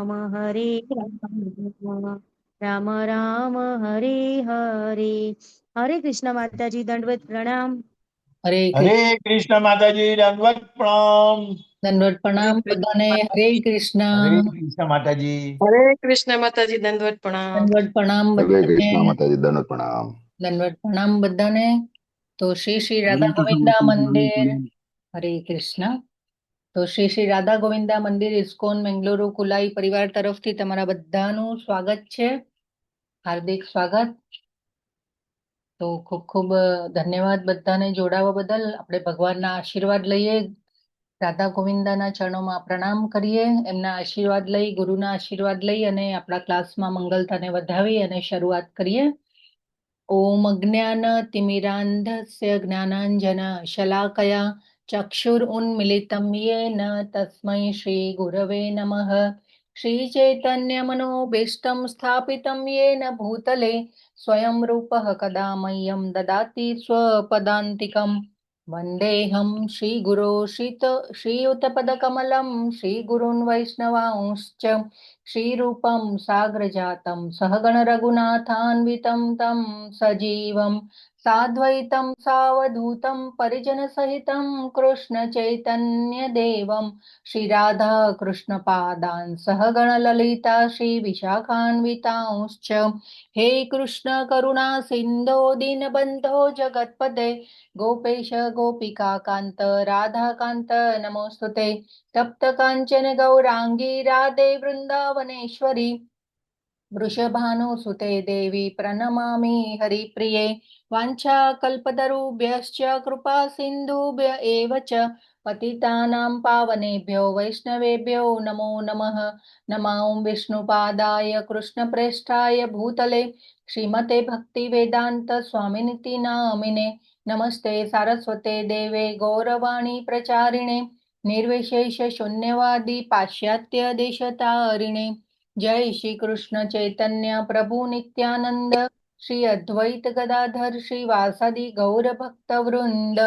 राम हरे राम राम राम हरे हरे। हरे कृष्ण माताजी, दंडवत प्रणाम। हरे कृष्ण माताजी, दंडवत प्रणाम। दंडवत प्रणाम बधाने। हरे कृष्ण माताजी। हरे कृष्ण माताजी, दंडवत प्रणाम। दंडवत प्रणाम हरे बधाने। कृष्ण माताजी, दंडवत प्रणाम। दंडवत प्रणाम बधाने। तो श्री श्री राधा गोविंदा मंदिर, हरे कृष्ण। तो श्री श्री राधा गोविंदा मंदिर इस्कोन बेंगलुरु कुलाई परिवार तरफથી તમારા બધાનું સ્વાગત છે, હાર્દિક સ્વાગત। તો ખૂબ ખૂબ ધન્યવાદ બધાને જોડાવા બદલ। આપણે ભગવાનના આશીર્વાદ લઈએ, રાધા ગોવિંદાના ચરણોમાં પ્રણામ કરીએ, એમના આશીર્વાદ લઈ, ગુરુના આશીર્વાદ લઈ અને આપણા ક્લાસમાં મંગલતાને વધાવી અને શરૂઆત કરીએ। ओम अज्ञान तिमिरान्धस्य ज्ञानाञ्जन शलाकया चक्षुरुन्मिलितं येन तस्मै श्री गुरवे नमः। श्रीचैतन्यमनोभीष्टं स्थापितं येन भूतले स्वयं रूपः कदा मह्यं ददाति स्वपदान्तिकम्। वन्देऽहं श्रीगुरो श्रीयुतपदकमलं श्रीगुरून् वैष्णवांश्च श्रीरूपं साग्रजातं सहगण रघुनाथान्वितं तं सजीवं साद्वैतं सावधूतं परिजनसहितं कृष्ण चैतन्यदेवं श्रीराधा कृष्णपादान् सहगण ललिता श्रीविशाखान्वितांश्च। हे कृष्ण करुणा सिन्धो दीनबन्धो जगत्पते गोपेश गोपिका कान्त राधाकान्त नमोऽस्तुते। तप्त काञ्चन गौरांगी राधे वृन्दावनेश्वरी वृषभानुसुते देवी प्रणमामि हरिप्रिये। वाञ्छाकल्पतरुभ्यश्च कृपा सिन्धुभ्य एव च पतितानां पावनेभ्यो वैष्णवेभ्यो नमो नमः। नमो विष्णुपादाय कृष्णप्रेष्ठाय भूतले श्रीमते भक्तिवेदान्त स्वामिनिति नामिने। नमस्ते सारस्वते देवे गौरवाणी प्रचारिणे निर्विशेष शून्यवादी पाश्चात्य देशतारिणे। जय श्री कृष्ण चैतन्य प्रभु नित्यानंद श्री अद्वैत गदाधर श्रीवासादि गौर भक्त वृंद।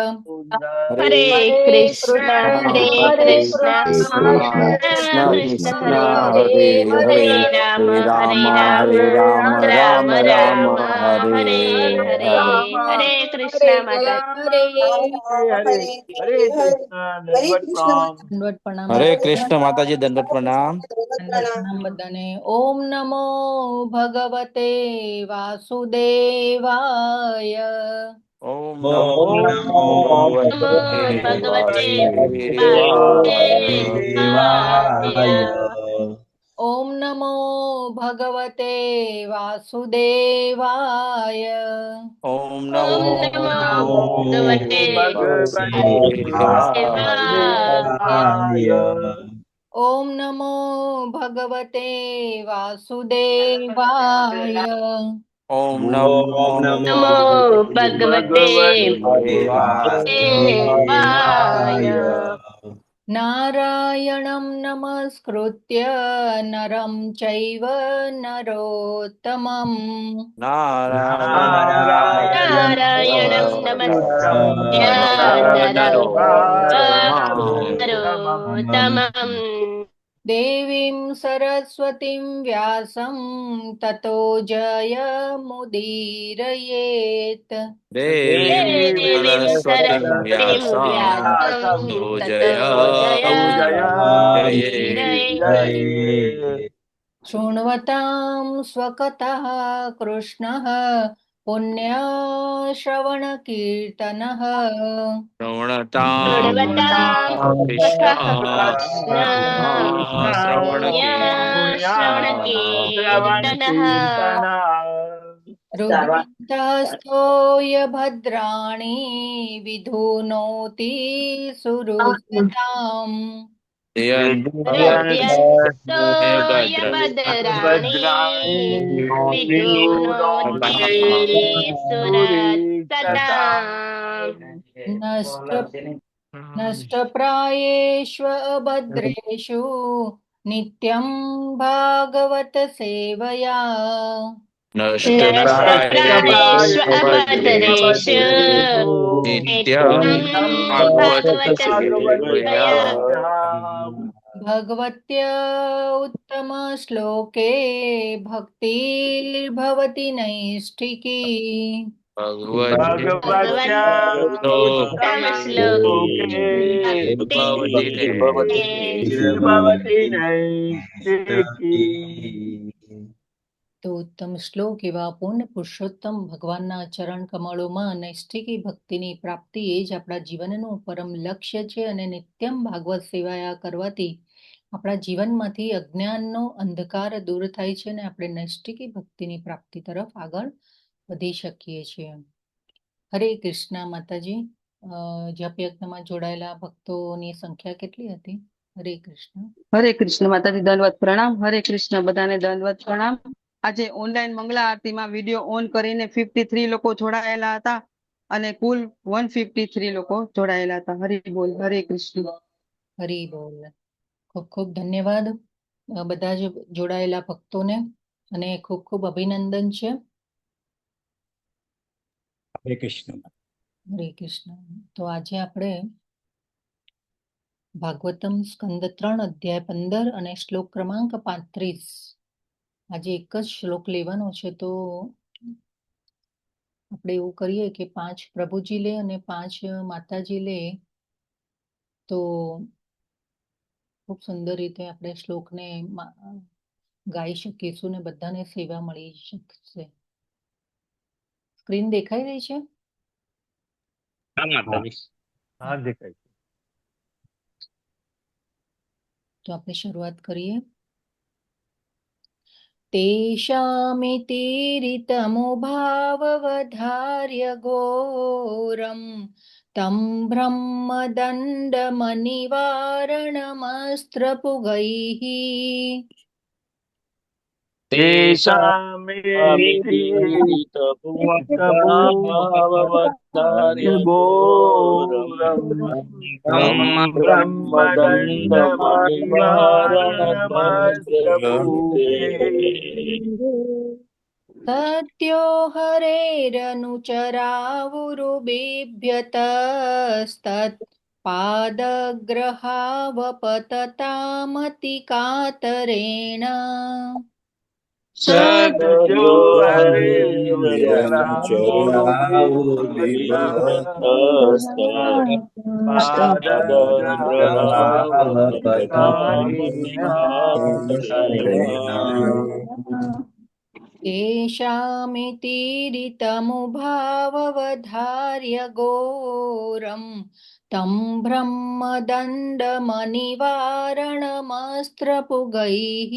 हरे कृष्ण हरे कृष्ण हरे कृष्ण कृष्ण कृष्ण कृष्ण हरे हरे, हरे हरे हरे राम हरे हरे राम राम हरे राम राम राम राम राम हरे हरे हरे। हरे। हरे हरे कृष्ण माता। हरे हरे हरे कृष्ण, हरे दंडवत कृष्ण प्रणाम। माताजी, दंडवत प्रणाम हरे बधाने। कृष्ण माताजी, दंडवत प्रणाम। दंडवत प्रणाम बधाने। ओम नमो भगवते वासुदेवाय। ओम ओम नमो नमो नमो भगवते भगवते वासुदेवाय। वासुदेवाय। वासुदेवाय। ओम नमो भगवते वासुदेवाय। ओम ओम नमो ओम नमो नमो भगवते भगवते वासुदेवाय। वासुदेवाय। वासुदेवाय। ओम नमो भगवते वासुदेवाय। ओम ओम नमो नमो नमो भगवते भगवते वासुदेवाय। वासुदेवाय। नारायणं नमस्कृत्य नरं चैव नरोत्तमम्। नारायणं नारायणं नारायणं नमस्कृत्य नरं चैव नरोत्तमम्। नरोत्तमम्। देवीं सरस्वतीं व्यासं ततो जयमुदीरयेत्। देवीं देवीं सरस्वतीं सरस्वतीं व्यासं व्यासं ततो ततो जयमुदीरये। जय। शृण्वतां स्वकतः कृष्णः पुण्यश्रवणकीर्तनः। शृण्वतां कृष्ण कथः कृष्ण श्रवण पुण्यश्रवणकीर्तनः। कीर्तन। हृद्यन्तस्थो य भद्राणि विधुनोति सुहृद्भक्ताम्। हृदयस्थो यभद्राणि भद्राणि विधुनोति सुरसताम्। नष्ट नष्टप्रायेष्व अभद्रेषु नित्यं भागवत सेवया। नष्टप्रायेषु अभद्रेषु भद्रेषु नित्यं नित्यं भागवत भागवत सेवया। सेवया। भगवत्य उत्तमश्लोके भक्तिर्भवति नैष्ठिकी भगवत्या उत्तम श्लोके भक्तिर्भवति नैष्ठिकी। તો ઉત્તમ શ્લોક એવા પૂર્ણ પુરુષોત્તમ ભગવાનના ચરણ કમળોમાં નૈષ્ઠિકી ભક્તિની પ્રાપ્તિ એ જ આપણા જીવનનું પરમ લક્ષ્ય છે અને નિત્યમ ભાગવત સેવાયા કરવાથી આપણા જીવનમાંથી અજ્ઞાનનો અંધકાર દૂર થાય છે અને આપણે નૈષ્ઠિકી ભક્તિની પ્રાપ્તિ તરફ આગળ વધી શકીએ છીએ. હરે કૃષ્ણ માતાજી. જપ યજ્ઞમાં જોડાયેલા ભક્તોની સંખ્યા કેટલી હતી? હરે કૃષ્ણ. હરે કૃષ્ણ માતાજી, દંડવત પ્રણામ. હરે કૃષ્ણ બધાને દંડવત પ્રણામ. આજે ઓનલાઈન મંગળા આરતીમાં વિડીયો ઓન કરીને 53 લોકો જોડાયેલા હતા અને કુલ 153 લોકો જોડાયેલા હતા. હરિ બોલ. હરે કૃષ્ણ. હરી બોલ. ખૂબ ખૂબ ધન્યવાદ બધા જ જોડાયેલા ભક્તોને અને ખૂબ ખૂબ અભિનંદન છે. હરે કૃષ્ણ. હરે કૃષ્ણ. તો આજે આપણે ભાગવતમ સ્કંદ 3 અધ્યાય 15 અને શ્લોક ક્રમાંક 35 આજે એક જ શ્લોક લેવાનો છે. તો આપણે એવું કરીએ કે 5 પ્રભુજી લે અને 5 માતાજી લે તો ખૂબ સુંદર રીતે આપણે શ્લોકને ગાઈ શકીશું ને બધાને સેવા મળી શકશે. સ્ક્રીન દેખાઈ રહી છે? હા, દેખાય. તો આપણે શરૂઆત કરીએ. તેષામિતિરિતમુભાવવધાર્ય ઘોરમ तं ब्रह्मदण्डमनिवारणमस्त्रपुगैः सद्यो हरेरनुचरावुरुबिभ्यतस्तत् पादग्रहावपततामति कातरेण सद्यो तेषामितिरितमुभाववधार्य घोरं तं ब्रह्मदण्डमनिवारणमस्त्रपुगैः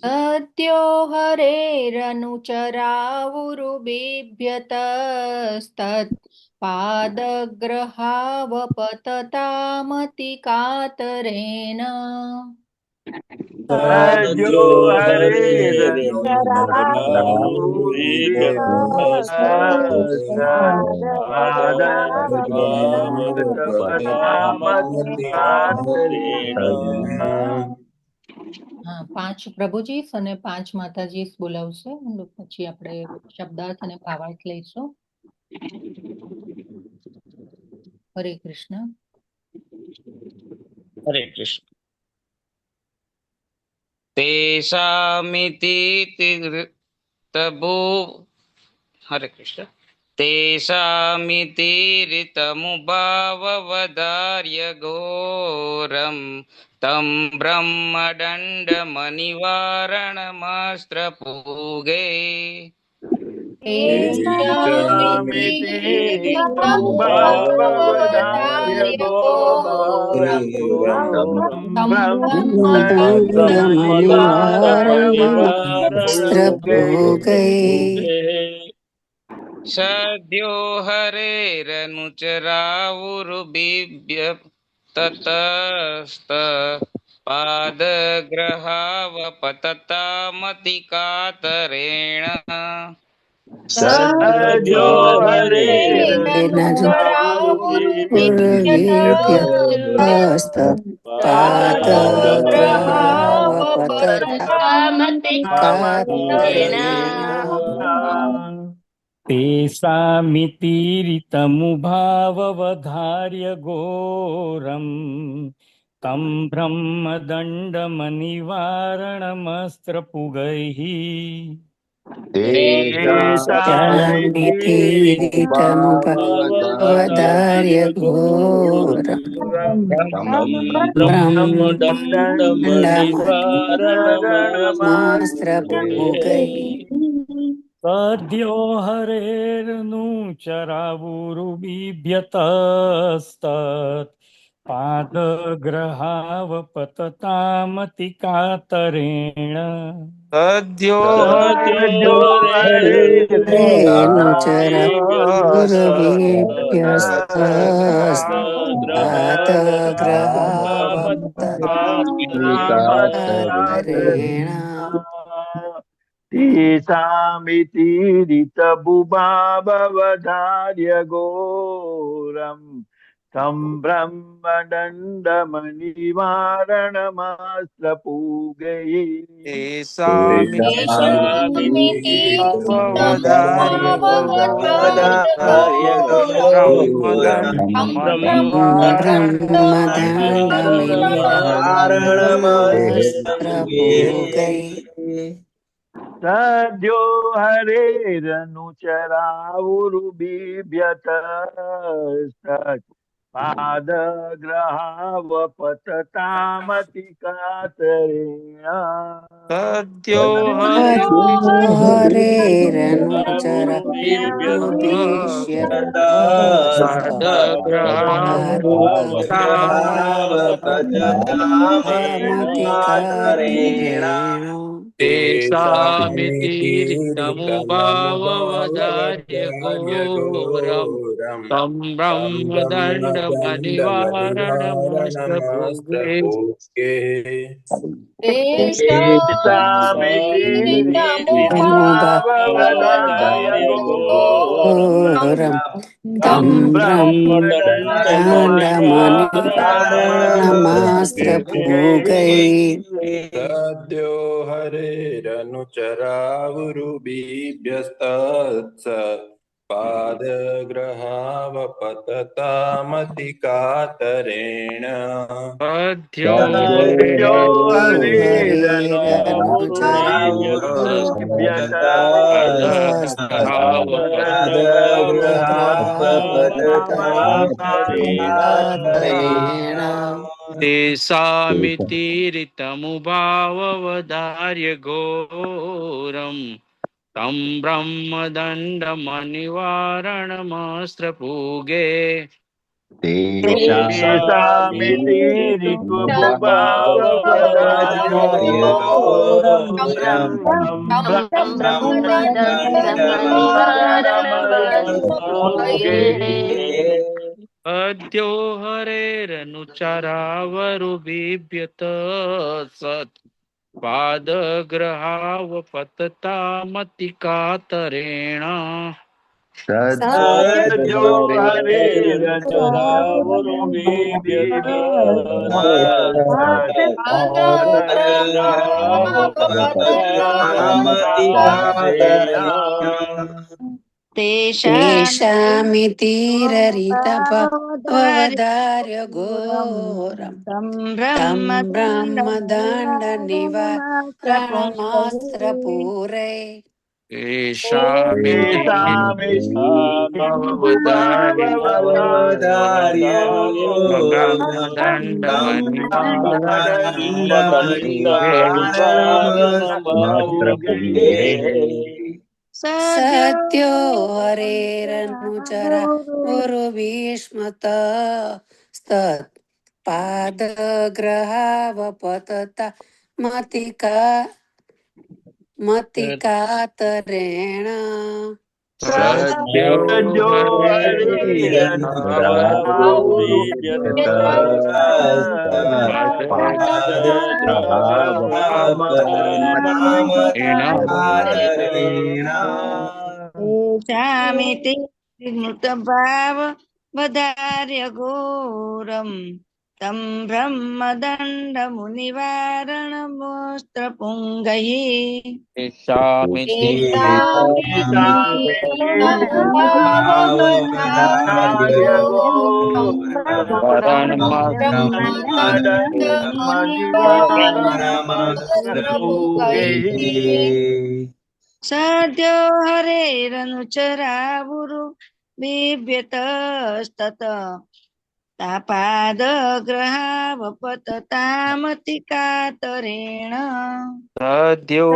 सद्यो हरेरनुचरावुरुबिभ्यतस्तत् पादग्रहावपततामति कातरेण सद्यो હા, 5 પ્રભુજી અને 5 માતાજી બોલાવશે. પછી આપણે શબ્દાર્થ અને ભાવાર્થ લઈશું. હરે કૃષ્ણ. હરે કૃષ્ણ. તેષામિતિ તબુ હરે કૃષ્ણ. તેષામિતિરિતમુભાવવધાર્ય ઘોરમ तं ब्रह्मदण्डमनिवारणमस्त्रपूगे सद्यो हरेरनुचरावुरुबिभ्यतस्तत् पादग्रहावपततामति कातरेण सद्यो हरेरनुचरावुर्विभ्यस्तपादग्रहावपतता कातरेण तेषामितीरितमुभाववधार्य घोरम् तं ब्रह्मदण्डमनिवारणमस्त्रपुगैः तेषामितीरितमुपवदार्य घोरम् ब्रह्मदण्डमनिवारणमस्त्रपुगैः सद्यो हरेर्नुचरावुरुबिभ्यतस्तत् पादग्रहावपततामतिकातरेण सद्यो रेणुचर गुरुभीभ्यस्तपादग्रहावपततामतिकातरेण तेषामितीरितबुभावधार्य घोरम् तं ब्रह्मदण्डमनिवारणमास्त्रपूगैः तेषामितीरितमुपवधार्य ब्रह्मदण्डमनिवारणमस्त्रपूगैः सद्यो हरेरनुचरावुरुबिभ्यतस्तत् पादग्रहावपततामतिकातरेण सद्यो हरेरनुचर पादग्रहावपततामतिकातरेण तेषामितीरितमुभाववदार्य तेषामितीरितमुपावधार्य घोरम् तं तं ब्रह्मदण्डमनिवारणमस्त्रपुगे ब्रह्मदण्डमनिवारणमस्त्रभूके तेषामितीरितमुभावधार्य घोरम् घोरम् तं तं ब्रह्मदण्डमनिवारणमस्त्रपूगैः सद्यो हरेरनुचरावुरुबिभ्यस्तत्स पादग्रहावपततामतिकातरेण सद्यो सद्यो हरेरनुचरावुरुबिभ्यतस्तपादग्रहावपततामतिकातरेण तेषामितीरितमुभाववदार्य घोरम् तं ब्रह्मदण्डमनिवारणमस्त्रपूगे तेषामितीरितमुभावधार्य घोरम् तं ब्रह्मदण्डमनिवारणमस्त्रपूगैः अद्यो हरेरनुचरावरुबिभ्यत सत् पादग्रहावपततामतिकातरेण सद्यो हरेरनुचरावुरुबिभ्यतस्तत्पादग्रहावपततामतिकातरेण तेषामितीररितपवदार्य घोरम् तं ब्रह्मदण्डनिवारणमास्त्रपूरे तेषामितीरितमुभावधार्य तेषामितीरितमुभावधार्य ब्रह्मदण्डमनिवारणमस्त्रपूगे सत्यो हरेरनुचरा उर्विस्मत स्तत् पादग्रहावपतता मतिका मतिकातरेण सद्यो सद्यो हरेरनुचरावुरुबिभ्यतस्तत्पादग्रहावपततामतिकातरेण हरेरनुचरावुरुबिभ्यतस्तत्पादग्रहावपततामतिकातरेण શામિતિ મૃત ભાવ વધાર્ય ઘોરમ તમ બ્રહ્મદંડ મુનિવારણ મોસ્ત્ર પુંગહી શામિતિ સદ્યો હરેરનુચરાવુરુ બિભ્યતસ્તત તાપાદગ્રહાવપતતામતિ કાતરેણ સદ્યો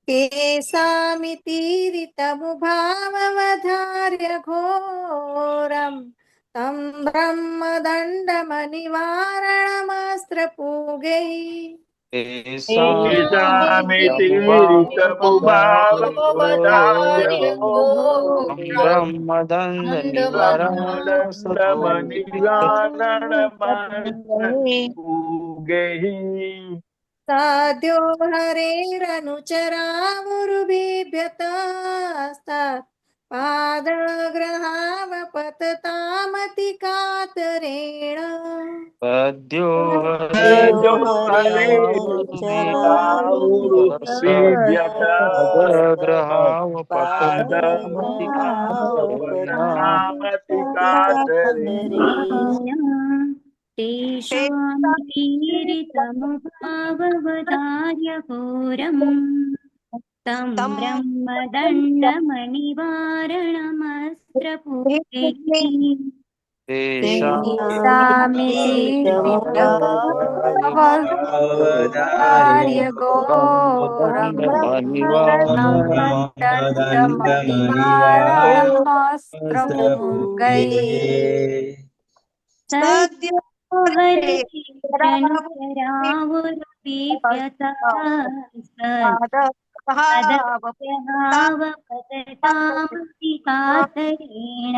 केशामितीरितमुभाववधार्य घोरम् तं ब्रह्मदण्डमनिवारणमस्त्रपूगैः બ્રહ્મદંડ નિવારણ साध्यो हरेरनुचरावुरुबिभ्यतस्तात् पादग्रहावपततामति कातरेण સદ્યો तेषामीरितमुभाववधार्य घोरम् तं ब्रह्मदण्डमनिवारणमस्त्रपूगैः सामितीर्यवधार्य घोरं ब्रह्मदण्डमनिवारणमस्त्रपूगैः સદ્યો हरिचरणचरावुरुपीप्यतामति कातरेण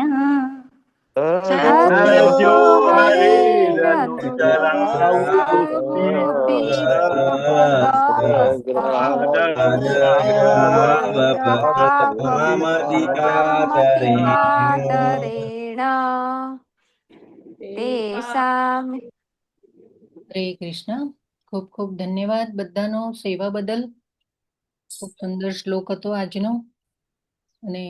હરે કૃષ્ણ. ખૂબ ખૂબ ધન્યવાદ બધાનો સેવા બદલ. ખૂબ સુંદર શ્લોક હતો આજનો. અને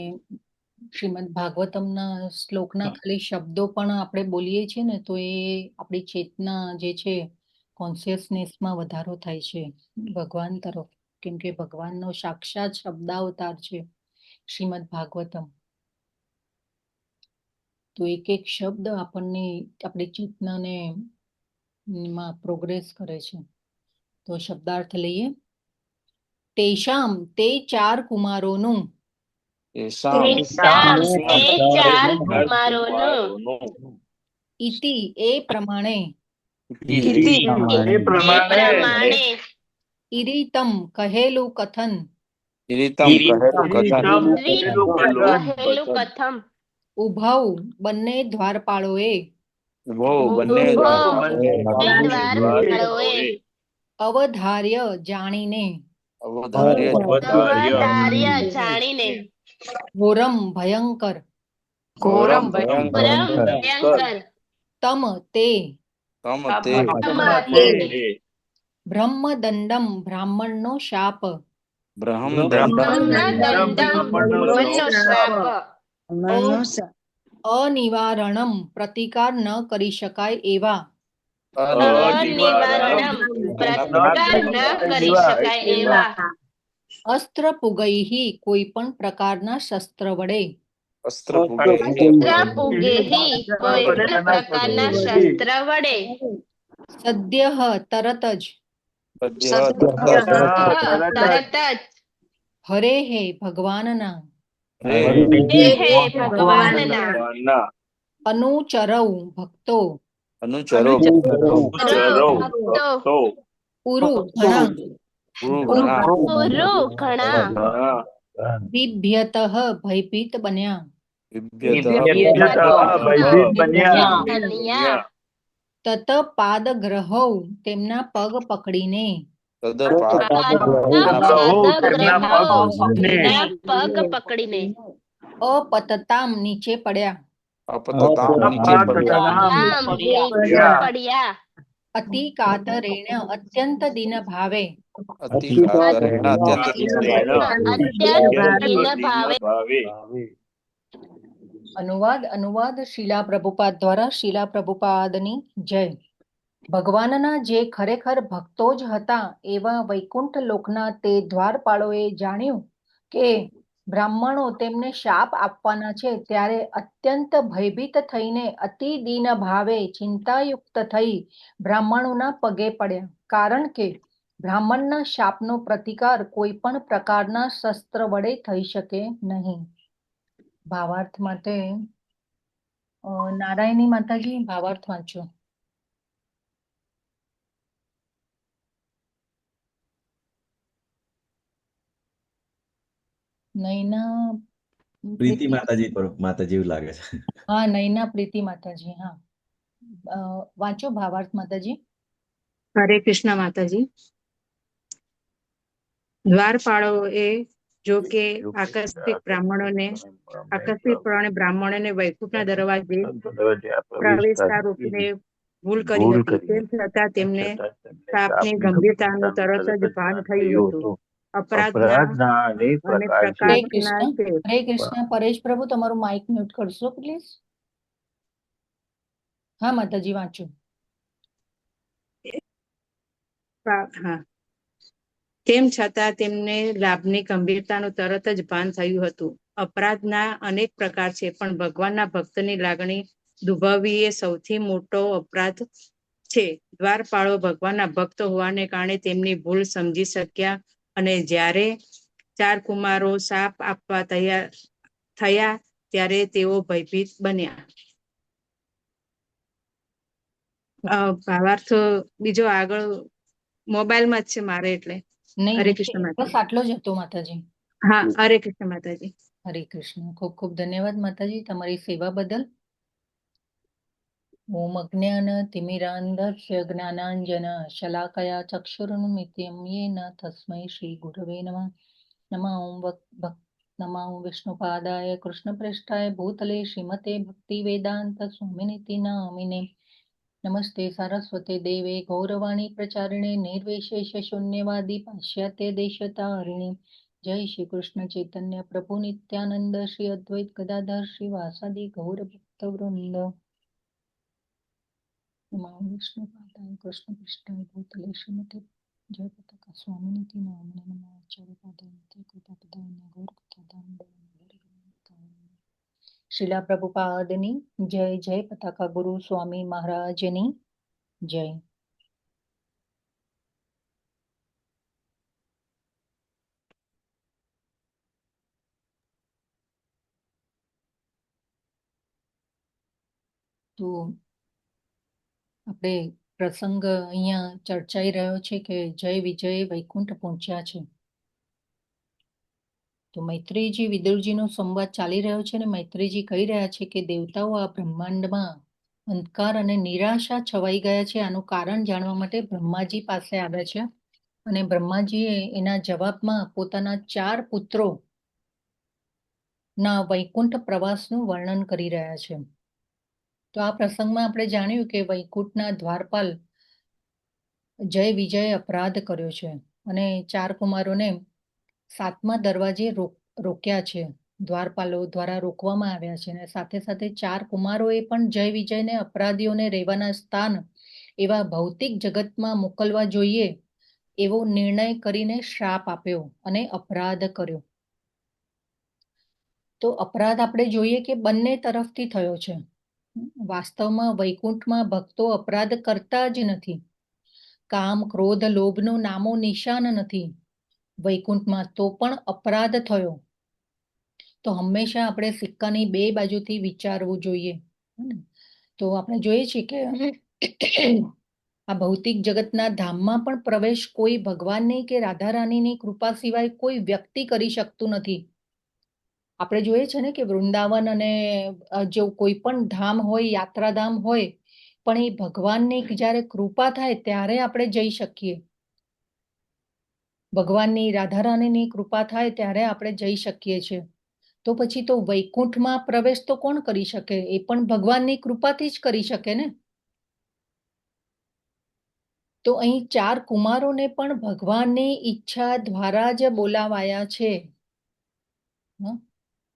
શ્રીમદ ભાગવતમના શ્લોકના ખાલી શબ્દો પણ આપણે બોલીએ છીએ ને તો એ આપણી ચેતના જે છે કોન્શિયસનેસમાં વધારો થાય છે ભગવાન તરફ, કેમ કે ભગવાનનો સાક્ષાત શબ્દાવતાર છે શ્રીમદ ભાગવતમ. તો એક એક શબ્દ આપણને આપણી ચેતનાને માં પ્રોગ્રેસ કરે છે. તો શબ્દાર્થ લઈએ. તેશામ તે ચાર કુમારોનું ઇતિ એ પ્રમાણે ઇરિતમ કહેલું કથન ઉભવ બંને દ્વારપાળોએ અવધાર્ય જાણીને ઘોરમ ભયંકર તમ તે બ્રહ્મદંડમ બ્રાહ્મણનો શાપ અનિવારણમ પ્રતિકાર ન કરી શકાય એવા અસ્ત્ર પુગૈહી કોઈ પણ પ્રકારના શસ્ત્ર વડે સદ્યઃ તરત જ હરે હે ભગવાનના અનુચરૌ ભક્તો ઉરુ ઘણા બિભ્યતઃ ભયભીત બન્યા તત પાદ ગ્રહૌ તેમના પગ પકડીને પગ પકડીને અપતતામ નીચે પડ્યા પડ્યા અતિ કાતરેણ અત્યંત દીન ભાવે અનુવાદ શીલા પ્રભુપાદ દ્વારા શીલા પ્રભુપાદની જય. ભગવાનના જે ખરેખર ભક્તો જ હતા એવા વૈકુંઠ લોકના તે દ્વારપાળોએ જાણ્યું કે બ્રાહ્મણો તેમને શાપ આપવાના છે, ત્યારે અત્યંત ભયભીત થઈને અતિ દીન ભાવે ચિંતાયુક્ત થઈ બ્રાહ્મણોના પગે પડ્યા, કારણ કે બ્રાહ્મણના શાપનો પ્રતિકાર કોઈ પણ પ્રકારના શસ્ત્ર વડે થઈ શકે નહીં. ભાવાર્થ માટે નારાયણી માતાજી ભાવાર્થ વાંચો. નૈના પ્રીતિ માતાજી એવું લાગે છે. હા, નૈના પ્રીતિ માતાજી. હા, વાંચો ભાવાર્થ માતાજી. હરે કૃષ્ણ માતાજી. દ્વારપાળો એ જો કે આકસ્મિકપણે બ્રાહ્મણોને વૈકુંઠના દરવાજે પ્રવેશતા રોકીને ભૂલ કરી હતી, તેમ છતાં તેમને શાપની ગંભીરતાનું તરત જ ભાન થયું હતું. અપરાધના અનેક પ્રકારના છે. હરે કૃષ્ણ. પરેશ પ્રભુ, તમારું માઇક મ્યુટ કરશો પ્લીઝ? હા માતાજી, વાંચો. હા. તેમ છતાં તેમને લાભની ગંભીરતાનું તરત જ ભાન થયું હતું. અપરાધના અનેક પ્રકાર છે, પણ ભગવાનના ભક્તની લાગણી દુભાવવી એ સૌથી મોટો અપરાધ છે. દ્વારપાળો ભગવાનના ભક્ત હોવાને કારણે તેમની ભૂલ સમજી શક્યા, અને જ્યારે 4 કુમારો શાપ આપવા તૈયાર થયા ત્યારે તેઓ ભયભીત બન્યા. ભાવાર્થ બીજો આગળ મોબાઈલમાં જ છે મારે, એટલે હરે કૃષ્ણ માતાજી. આટલો જ હતો માતાજી. હા, હરે કૃષ્ણ માતાજી. હરે કૃષ્ણ. ખૂબ ખૂબ ધન્યવાદ માતાજી તમારી સેવા બદલ. ઓમ અજ્ઞાન તિમિરાંધસ્ય જ્ઞાનાંજન શલાકયા ચક્ષુરુન્મિલિતં યેન તસ્મૈ શ્રી ગુરવે નમઃ. નમઃ વિષ્ણુપાદાય કૃષ્ણપ્રેષ્ઠાય ભૂતલે શ્રીમતે ભક્તિ વેદાંત સ્વામિનિતિ નામિને. નમસ્તે સારસ્વતે દેવે ગૌરવાણી પ્રચારિણે નિર્વિશેષ શૂન્યવાદી પાશ્ચાત્ય દેશતારિણે. જય શ્રી કૃષ્ણ ચૈતન્ય પ્રભુ નિત્યાનંદ શ્રી અદ્વૈત ગદાધર શ્રી વાસાદિ ગૌર ભક્ત વૃંદ. નમઃ વિષ્ણુપાદાય કૃષ્ણપ્રેષ્ઠાય ભૂતલે શ્રીમતે જય પતાકા સ્વામિનિતિ નામિને. નમઃ આચાર્યપાદાય કૃપાપદાય ગૌર કથાધામ. શીલા પ્રભુપાદની જય. જય પતાકા ગુરુ સ્વામી મહારાજની જય. તો આપણે પ્રસંગ અહીંયા ચર્ચાઈ રહ્યો છે કે જય વિજય વૈકુંઠ પહોંચ્યા છે. તો મૈત્રેયજી વિદુરજીનો સંવાદ ચાલી રહ્યો છે, અને મૈત્રેયજી કહી રહ્યા છે કે દેવતાઓ આ બ્રહ્માંડમાં અંધકાર અને નિરાશા છવાઈ ગયા છે. આનું કારણ જાણવા માટે બ્રહ્માજી પાસે આવ્યા છે, અને બ્રહ્માજીએ એના જવાબમાં પોતાના 4 પુત્રો ના વૈકુંઠ પ્રવાસનું વર્ણન કરી રહ્યા છે. તો આ પ્રસંગમાં આપણે જાણ્યું કે વૈકુંઠના દ્વારપાલ જય વિજય અપરાધ કર્યો છે, અને 4 કુમારોને 7મા દરવાજે રોક્યા છે. દ્વારપાલો દ્વારા રોકવામાં આવ્યા છે, અને સાથે સાથે 4 કુમારોએ પણ જય વિજયને અપરાધીઓને રહેવાના સ્થાન એવા ભૌતિક જગતમાં મોકલવા જોઈએ એવો નિર્ણય કરીને શ્રાપ આપ્યો અને અપરાધ કર્યો. તો અપરાધ આપણે જોઈએ કે બંને તરફથી થયો છે. વાસ્તવમાં વૈકુંઠમાં ભક્તો અપરાધ કરતા જ નથી. કામ ક્રોધ લોભનું નામો નિશાન નથી વૈકુંઠમાં, તો પણ અપરાધ થયો. તો હંમેશા આપણે સિક્કાની 2 બાજુથી વિચારવું જોઈએ. તો આપણે જોઈએ છીએ કે આ ભૌતિક જગતના ધામમાં પણ પ્રવેશ કોઈ ભગવાનની કે રાધા રાણીની કૃપા સિવાય કોઈ વ્યક્તિ કરી શકતું નથી. આપણે જોઈએ છે ને કે વૃંદાવન અને જો કોઈ પણ ધામ હોય, યાત્રાધામ હોય, પણ એ ભગવાનની જ્યારે કૃપા થાય ત્યારે આપણે જઈ શકીએ. ભગવાનની, રાધારાણીની કૃપા થાય ત્યારે આપણે જઈ શકીએ છીએ. તો પછી તો વૈકુંઠમાં પ્રવેશ તો કોણ કરી શકે? એ પણ ભગવાનની કૃપાથી જ કરી શકે ને. તો અહીં 4 કુમારોને પણ ભગવાનની ઈચ્છા દ્વારા જ બોલાવાયા છે.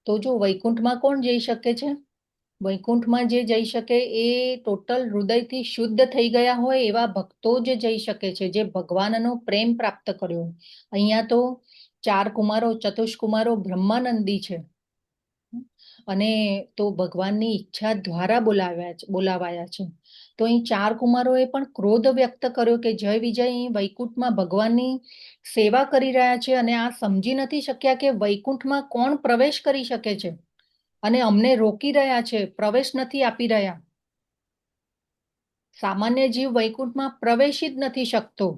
તો જો વૈકુંઠમાં કોણ જઈ શકે છે? વૈકુંઠમાં જે જઈ શકે એ ટોટલ હૃદયથી શુદ્ધ થઈ ગયા હોય એવા ભક્તો જ જઈ શકે છે, જે ભગવાનનો પ્રેમ પ્રાપ્ત કર્યો. અહીંયા તો 4 કુમારો, ચતુષ્કુમારો બ્રહ્માનંદી છે અને તો ભગવાનની ઈચ્છા દ્વારા બોલાવાયા છે. તો અહીં 4 કુમારોએ પણ ક્રોધ વ્યક્ત કર્યો કે જય વિજય અહીં વૈકુંઠમાં ભગવાનની સેવા કરી રહ્યા છે અને આ સમજી નથી શક્યા કે વૈકુંઠમાં કોણ પ્રવેશ કરી શકે છે અને અમને રોકી રહ્યા છે, પ્રવેશ નથી આપી રહ્યા. સામાન્ય જીવ વૈકુંઠમાં પ્રવેશી જ નથી શકતો.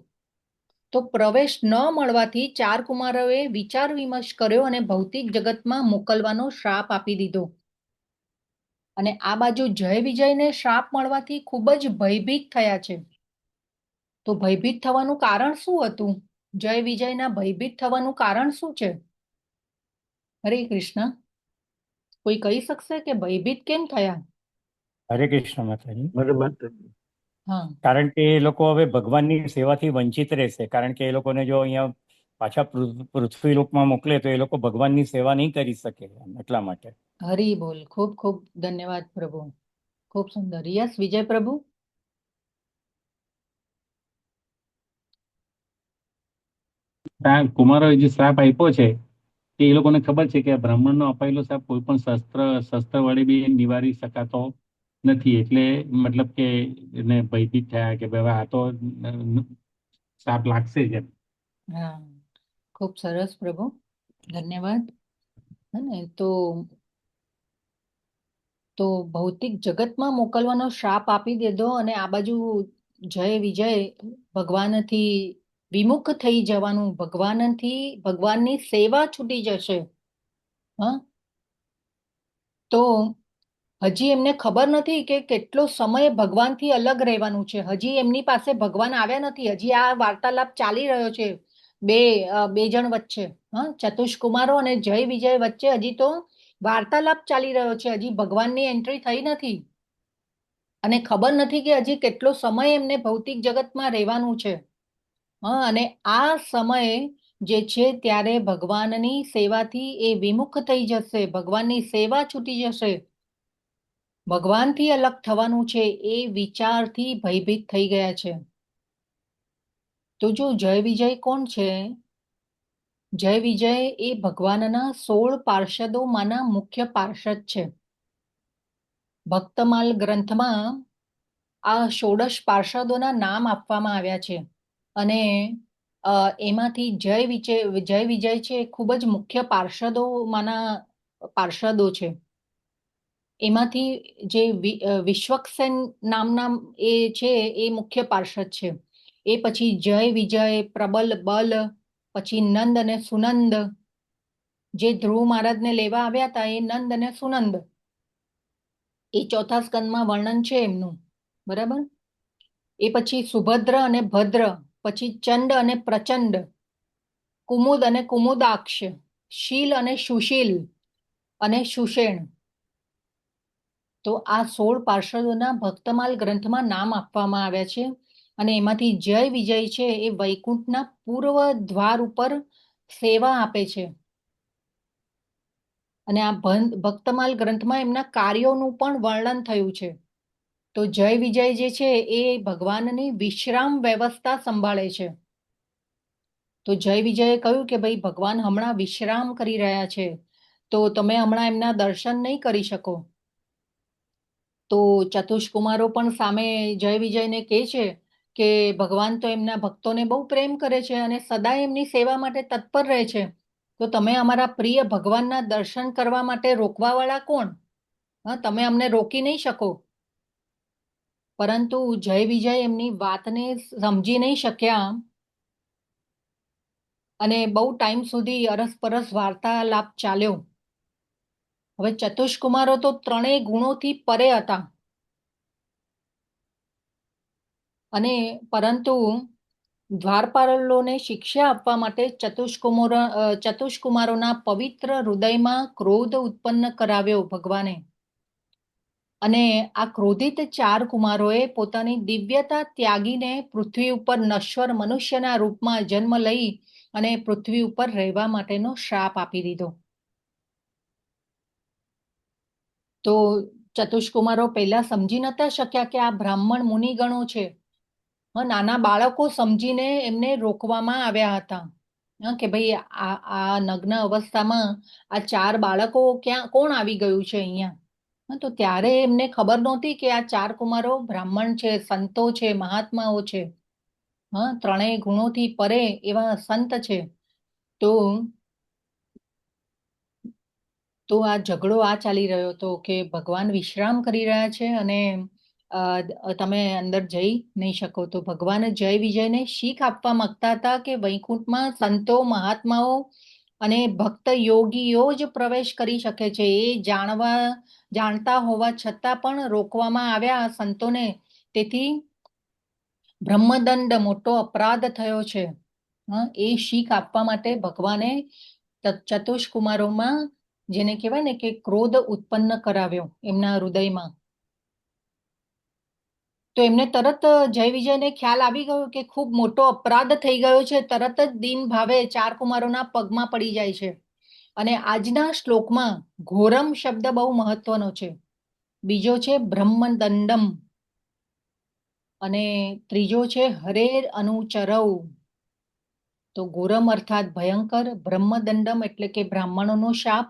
તો પ્રવેશ ન મળવાથી 4 કુમારોએ વિચાર વિમર્શ કર્યો અને ભૌતિક જગતમાં મોકલવાનો શ્રાપ આપી દીધો. અને આ બાજુ જય વિજયને શ્રાપ મળવાથી ખૂબ જ ભયભીત થયા છે. તો ભયભીત થવાનું કારણ શું હતું? જય વિજયના ભયભીત થવાનું કારણ શું છે? હરે કૃષ્ણ. કોઈ કહી શકશે કે ભયભીત કેમ થયા? હરે કૃષ્ણ માતાજી. બરોબર. હા, કારણ કે એ લોકો હવે ભગવાનની સેવાથી વંચિત રહેશે. કારણ કે એ લોકોને જો અહીંયા પાછા પૃથ્વી લોકમાં મોકલે તો એ લોકો ભગવાનની સેવા નહીં કરી શકે, એટલા માટે. હરી બોલ. ખૂબ ખૂબ ધન્યવાદ પ્રભુ. ખૂબ સુંદર. યસ વિજય પ્રભુ. કુમારોએ જે શ્રાપ આપ્યો છે એ લોકોને ખબર છે કે બ્રાહ્મણનો અપાયેલો શ્રાપ કોઈ પણ શસ્ત્ર વડે બી નિવારી શકાતો નથી. એટલે મતલબ કે એને ભયભીત થયા કે ભાઈ આ તો શ્રાપ લાગશે જ એમ. હા, ખૂબ સરસ પ્રભુ, ધન્યવાદ. ને તો ભૌતિક જગતમાં મોકલવાનો શ્રાપ આપી દીધો અને આ બાજુ જય વિજય ભગવાનથી વિમુખ થઈ જવાનું, ભગવાનની સેવા છૂટી જશે. હા, તો હજી એમને ખબર નથી કે કેટલો સમય ભગવાનથી અલગ રહેવાનું છે. હજી એમની પાસે ભગવાન આવ્યા નથી. હજી આ વાર્તાલાપ ચાલી રહ્યો છે બે જણ વચ્ચે, ચતુષ્કુમારો અને જય વિજય વચ્ચે હજી તો વાર્તાલાપ ચાલી રહ્યો છે. હજી ભગવાનની એન્ટ્રી થઈ નથી અને ખબર નથી કે હજી કેટલો સમય એમને ભૌતિક જગતમાં રહેવાનું છે. અને આ સમય જે છે ત્યારે ભગવાનની સેવાથી એ વિમુખ થઈ જશે, ભગવાનની સેવા છૂટી જશે, ભગવાનથી અલગ થવાનું છે એ વિચારથી ભયભીત થઈ ગયા છે. તો જો જય વિજય કોણ છે? જય વિજય એ ભગવાનના 16 પાર્ષદોમાંના મુખ્ય પાર્ષદ છે. ભક્તમાલ ગ્રંથમાં આ 16 પાર્ષદોના નામ આપવામાં આવ્યા છે અને એમાંથી જય વિજય છે ખૂબ જ મુખ્ય પાર્ષદોમાંના પાર્ષદો છે. એમાંથી જે વિશ્વક્સેન નામના એ છે એ મુખ્ય પાર્ષદ છે. એ પછી જય વિજય, પ્રબલ બલ, પછી નંદ અને સુનંદ, જે ધ્રુવ મહારાજને લેવા આવ્યા હતા એ નંદ અને સુનંદ, એ 4થા સ્કંદમાં વર્ણન છે એમનું, બરાબર. એ પછી સુભદ્ર અને ભદ્ર, પછી ચંડ અને પ્રચંડ, કુમુદ અને કુમુદાક્ષ, શીલ અને સુશીલ અને સુષેણ. તો આ 16 પાર્ષદોના ભક્તમાલ ગ્રંથમાં નામ આપવામાં આવ્યા છે અને એમાંથી જય વિજય છે એ વૈકુંઠના પૂર્વ દ્વાર ઉપર સેવા આપે છે. અને આ ભક્તમાલ ગ્રંથમાં એમના કાર્યોનું પણ વર્ણન થયું છે. તો જય વિજય જે છે એ ભગવાનની વિશ્રામ વ્યવસ્થા સંભાળે છે. તો જય વિજયે કહ્યું કે ભાઈ ભગવાન હમણાં વિશ્રામ કરી રહ્યા છે, તો તમે હમણાં એમના દર્શન નહીં કરી શકો. તો ચતુષ્કુમારો પણ સામે જય વિજયને કહે છે કે ભગવાન તો એમના ભક્તોને બહુ પ્રેમ કરે છે અને સદા એમની સેવા માટે તત્પર રહે છે, તો તમે અમારા પ્રિય ભગવાનના દર્શન કરવા માટે રોકવાવાળા કોણ? તમે અમને રોકી નહીં શકો. પરંતુ જય વિજય એમની વાતને સમજી નહીં શક્યા અને બહુ ટાઈમ સુધી અરસપરસ વાર્તાલાપ ચાલ્યો હવે ચતુષ્કુમારો તો ત્રણેય ગુણોથી પરે હતા અને પરંતુ દ્વારપાલોને શિક્ષા આપવા માટે ચતુષ્કુમારોના પવિત્ર હૃદયમાં ક્રોધ ઉત્પન્ન કરાવ્યો ભગવાને. અને આ ક્રોધિત 4 કુમારોએ પોતાની દિવ્યતા ત્યાગીને પૃથ્વી ઉપર નશ્વર મનુષ્યના રૂપમાં જન્મ લઈ અને પૃથ્વી ઉપર રહેવા માટેનો શ્રાપ આપી દીધો. તો ચતુષ્કુમારો પહેલા સમજી નતા શક્યા કે આ બ્રાહ્મણ મુનિગણો છે. નાના બાળકો સમજીને એમને રોકવામાં આવ્યા હતા કે ભાઈ આ નગ્ન અવસ્થામાં આ 4 બાળકો કોણ આવી ગયું છે અહીંયા. તો ત્યારે એમને ખબર નહોતી કે આ 4 કુમારો બ્રાહ્મણ છે, સંતો છે, મહાત્માઓ છે. ત્રણેય ગુણોથી પરે એવા સંત છે. તો આ ઝઘડો ચાલી રહ્યો હતો કે ભગવાન વિશ્રામ કરી રહ્યા છે અને તમે અંદર જઈ નહીં શકો. તો ભગવાન જય વિજયને શીખ આપવા માંગતા હતા કે વૈકુંઠમાં સંતો, મહાત્માઓ અને ભક્ત યોગીઓ જ પ્રવેશ કરી શકે છે. એ જાણતા હોવા છતાં પણ રોકવામાં આવ્યા સંતોને. તેથી બ્રહ્મદંડ મોટો અપરાધ થયો છે. એ શીખ આપવા માટે ભગવાને ચતુષ્કુમારોમાં જેને કહેવાય ને કે ક્રોધ ઉત્પન્ન કરાવ્યો એમના હૃદયમાં. તો એમને તરત જય વિજયને ખ્યાલ આવી ગયો કે ખૂબ મોટો અપરાધ થઈ ગયો છે. તરત જ દીન ભાવે 4 કુમારોના પગમાં પડી જાય છે. અને આજના શ્લોકમાં ઘોરમ શબ્દ બહુ મહત્વનો છે. બીજો છે બ્રહ્મદંડમ અને ત્રીજો છે હરેર અનુચરવ. તો ઘોરમ અર્થાત ભયંકર, બ્રહ્મદંડમ એટલે કે બ્રાહ્મણોનો શાપ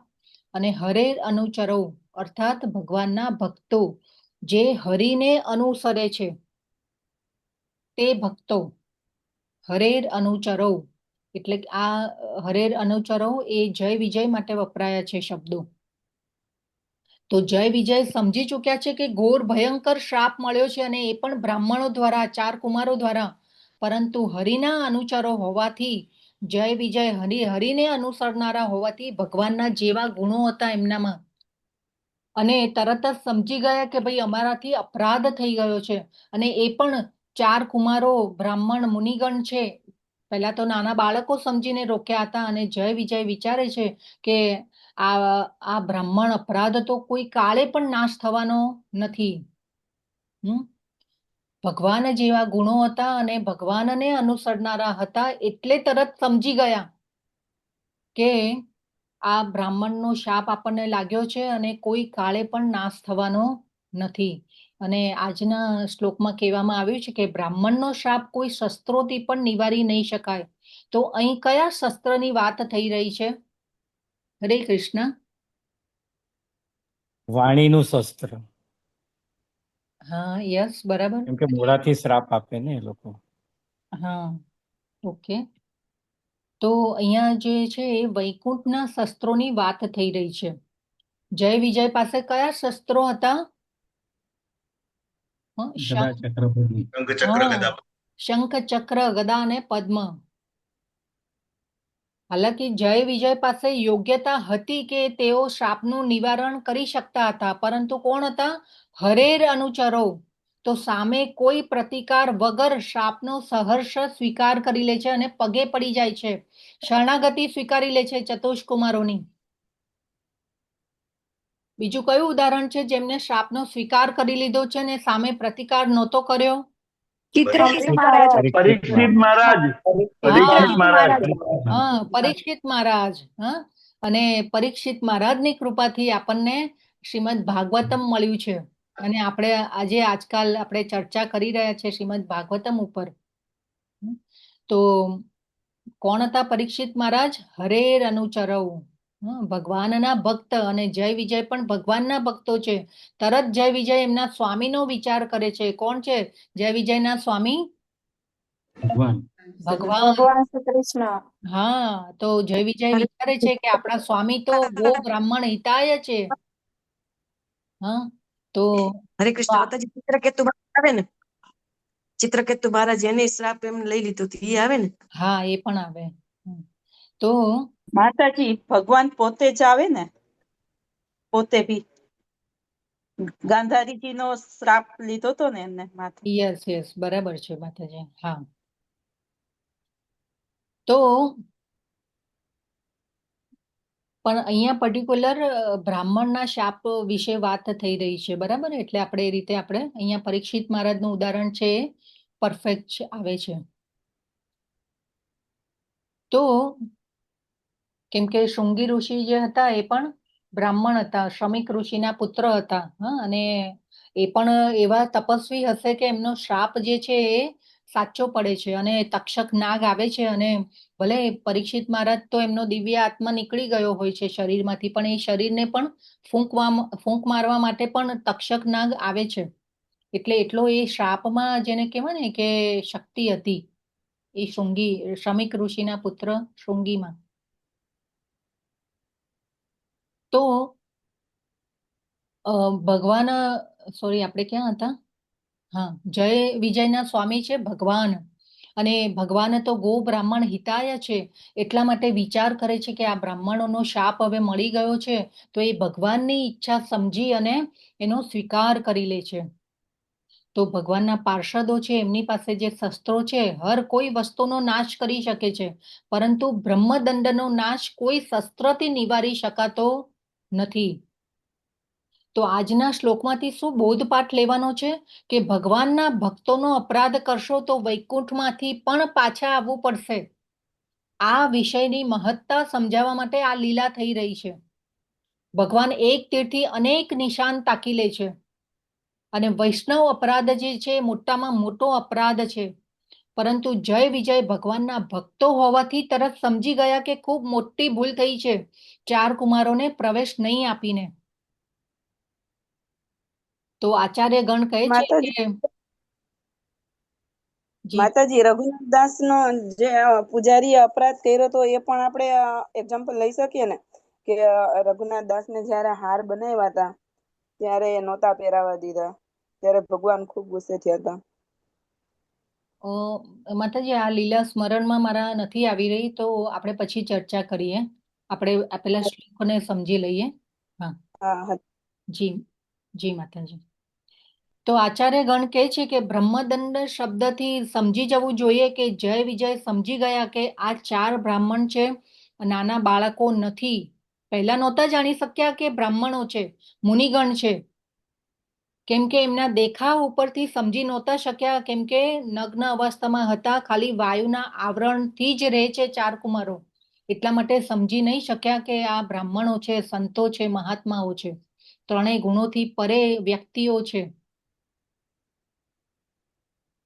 અને હરેર અનુચરવ અર્થાત ભગવાનના ભક્તો જે હરિને અનુસરે છે તે ભક્તો. હરેર અનુચરવ એટલે આ હરેર અનુચરવ એ જય વિજય માટે વપરાયા છે શબ્દો. તો જય વિજય સમજી ચૂક્યા છે કે ઘોર ભયંકર શ્રાપ મળ્યો છે અને એ પણ બ્રાહ્મણો દ્વારા, 4 કુમારો દ્વારા. પરંતુ હરિના અનુચરો હોવાથી જય વિજય હરિને અનુસરનારા હોવાથી ભગવાનના જેવા ગુણો હતા એમનામાં અને તરત જ સમજી ગયા કે ભાઈ અમારાથી અપરાધ થઈ ગયો છે. અને એ પણ 4 કુમારો બ્રાહ્મણ મુનિગણ છે. પહેલા તો નાના બાળકો સમજીને રોક્યા હતા અને જય વિજય વિચારે છે કે આ બ્રાહ્મણ અપરાધ તો કોઈ કાળે પણ નાશ થવાનો નથી. ભગવાન જેવા ગુણો હતા અને ભગવાનને અનુસરનારા હતા એટલે તરત સમજી ગયા કે આ બ્રાહ્મણનો શાપ આપણને લાગ્યો છે અને કોઈ કાળે પણ નાશ થવાનો નથી. અને આજના શ્લોકમાં કહેવામાં આવ્યું છે કે બ્રાહ્મણનો શાપ કોઈ શસ્ત્રોથી પણ નિવારી નહીં શકાય. તો અહીં કયા શસ્ત્રની વાત થઈ રહી છે? હરે કૃષ્ણ. વાણીનું શસ્ત્ર. હા, યસ, બરાબર. કેમ કે મોઢાથી શ્રાપ આપે ને એ લોકો. હા, ઓકે. તો અહીંયા જે છે એ વૈકુંઠના શસ્ત્રોની વાત થઈ રહી છે. જય વિજય પાસે કયા શસ્ત્રો હતા? શંખ, ચક્ર, ગદા અને પદ્મ. હાલાકી જય વિજય પાસે યોગ્યતા હતી કે તેઓ શ્રાપનું નિવારણ કરી શકતા હતા, પરંતુ કોણ હતા? હરેર અનુચરો. તો સામે કોઈ પ્રતિકાર વગર શ્રાપનો સહર્ષ સ્વીકાર કરી લે છે અને પગે પડી જાય છે. શરણાગતિ સ્વીકારી લે છે ચતુષ્કુમારોની. બીજું કયું ઉદાહરણ છે જેમને શ્રાપનો સ્વીકાર કરી લીધો છે ને સામે પ્રતિકાર નહોતો કર્યો? પરીક્ષિત મહારાજ. પરીક્ષિત મહારાજ. અને પરીક્ષિત મહારાજની કૃપાથી આપણને શ્રીમદ ભાગવતમ મળ્યું છે અને આપણે આજકાલ આપણે ચર્ચા કરી રહ્યા છે શ્રીમદ ભાગવતમ ઉપર. તો કોણ હતા પરીક્ષિત મહારાજ? હરેર અનુચરવ, ભગવાનના ભક્ત. અને જય વિજય પણ ભગવાનના ભક્તો છે. તરત જય વિજય એમના સ્વામીનો વિચાર કરે છે. કોણ છે જય વિજયના સ્વામી? ભગવાન શ્રી કૃષ્ણ. હા, તો જય વિજય વિચારે છે કે આપણા સ્વામી તો ગો બ્રાહ્મણ હિતાય છે. તો હરે કૃષ્ણ માતાજી, ચિત્રકેતુ આવે ને, ચિત્રકેતુ મહારાજ એને શ્રાપ એમ લઈ લીધું એ આવે ને? હા, એ પણ આવે. તો માતાજી ભગવાન પોતે જ આવે ને? પોતે બી ગાંધારીજી નો શ્રાપ લીધો હતો ને એમને માથે. યસ યસ, બરાબર છે માતાજી. હા, તો પણ અહીંયા પર્ટિક્યુલર બ્રાહ્મણના શાપ વિશે વાત થઈ રહી છે, બરાબર? એટલે આપણે એ રીતે આપણે અહીંયા પરીક્ષિત મહારાજનું ઉદાહરણ છે એ પરફેક્ટ આવે છે. તો કેમ કે શૃંગી ઋષિ જે હતા એ પણ બ્રાહ્મણ હતા, શ્રમિક ઋષિના પુત્ર હતા. હા, અને એ પણ એવા તપસ્વી હશે કે એમનો શ્રાપ જે છે એ સાચો પડે છે, અને તક્ષક નાગ આવે છે, અને ભલે પરીક્ષિત મહારાજ તો એમનો દિવ્ય આત્મા નીકળી ગયો હોય છે શરીરમાંથી, પણ એ શરીરને પણ ફૂંક મારવા માટે પણ તક્ષક નાગ આવે છે. એટલે એટલો એ શ્રાપમાં જેને કહેવાય ને કે શક્તિ હતી એ શ્રમિક ઋષિના પુત્ર શૃંગીમાં. તો ભગવાન, સોરી, આપણે ક્યાં હતા? હા, જય વિજયના સ્વામી છે ભગવાન, અને ભગવાન તો ગો બ્રાહ્મણ હિતાય છે, એટલા માટે વિચાર કરે છે કે આ બ્રાહ્મણોનો શાપ હવે મળી ગયો છે, તો એ ભગવાનની ઈચ્છા સમજી અને એનો સ્વીકાર કરી લે છે. તો ભગવાનના પાર્ષદો છે, એમની પાસે જે શસ્ત્રો છે, હર કોઈ વસ્તુનો નાશ કરી શકે છે, પરંતુ બ્રહ્મદંડનો નાશ કોઈ શસ્ત્રથી નિવારી શકાતો નથી. તો આજના શ્લોકમાંથી શું બોધપાઠ લેવાનો છે કે ભગવાનના ભક્તોનો અપરાધ કરશો તો વૈકુંઠમાંથી પણ પાછા આવવું પડશે. આ વિષયની મહત્તા સમજાવવા માટે આ લીલા થઈ રહી છે. ભગવાન એક તીરથી અનેક નિશાન તાકી લે છે, અને વૈષ્ણવ અપરાધ જે છે મોટામાં મોટો અપરાધ છે, પરંતુ જય વિજય ભગવાનના ભક્તો હોવાથી તરત સમજી ગયા કે ખૂબ મોટી ભૂલ થઈ છે 4 કુમારોને પ્રવેશ નહીં આપીને. તો આચાર્ય ગણ કહે છે કે માતાજી રઘુનાથ દાસ નો જે પૂજારી અપરાધ કર્યો તો એ પણ આપણે એક્ઝામ્પલ લઈ શકીએ ને, કે રઘુનાથ દાસ ને જયારે હાર બનાવ્યા હતા ત્યારે નહોતા પહેરાવા દીધા, ત્યારે ભગવાન ખૂબ ગુસ્સે થયા હતા. માતાજી આ લીલા સ્મરણમાં મારા નથી આવી રહી, તો આપણે પછી ચર્ચા કરીએ. આપણે પેલા શ્લોકોને સમજી લઈએ. હા, જી જી માતાજી. તો આચાર્ય ગણ કહે છે કે બ્રહ્મદંડ શબ્દથી સમજી જવું જોઈએ કે જય વિજય સમજી ગયા કે આ 4 બ્રાહ્મણ છે, નાના બાળકો નથી. પહેલા નહોતા જાણી શક્યા કે બ્રાહ્મણો છે, મુનિગણ છે, કેમ કે એમના દેખાવ ઉપરથી સમજી નહોતા શક્યા, કેમ કે નગ્ન અવસ્થામાં હતા, ખાલી વાયુના આવરણથી જ રહે છે 4 કુમારો, એટલા માટે સમજી નહીં શક્યા કે આ બ્રાહ્મણો છે, સંતો છે, મહાત્માઓ છે, ત્રણેય ગુણોથી પરે વ્યક્તિઓ છે.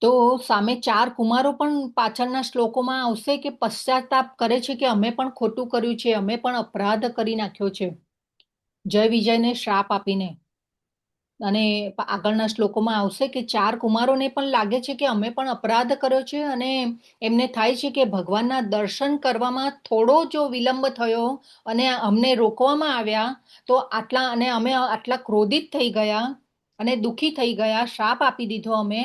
તો સામે 4 કુમારો પણ પાછળના શ્લોકોમાં આવશે કે પશ્ચાતાપ કરે છે કે અમે પણ ખોટું કર્યું છે, અમે પણ અપરાધ કરી નાખ્યો છે, જય વિજયને શ્રાપ આપીને. અને આગળના શ્લોકોમાં આવશે કે 4 કુમારોને પણ લાગે છે કે અમે પણ અપરાધ કર્યો છે, અને એમને થાય છે કે ભગવાનના દર્શન કરવામાં થોડો જો વિલંબ થયો અને અમને રોકવામાં આવ્યા તો અમે આટલા ક્રોધિત થઈ ગયા અને દુઃખી થઈ ગયા, શ્રાપ આપી દીધો અમે.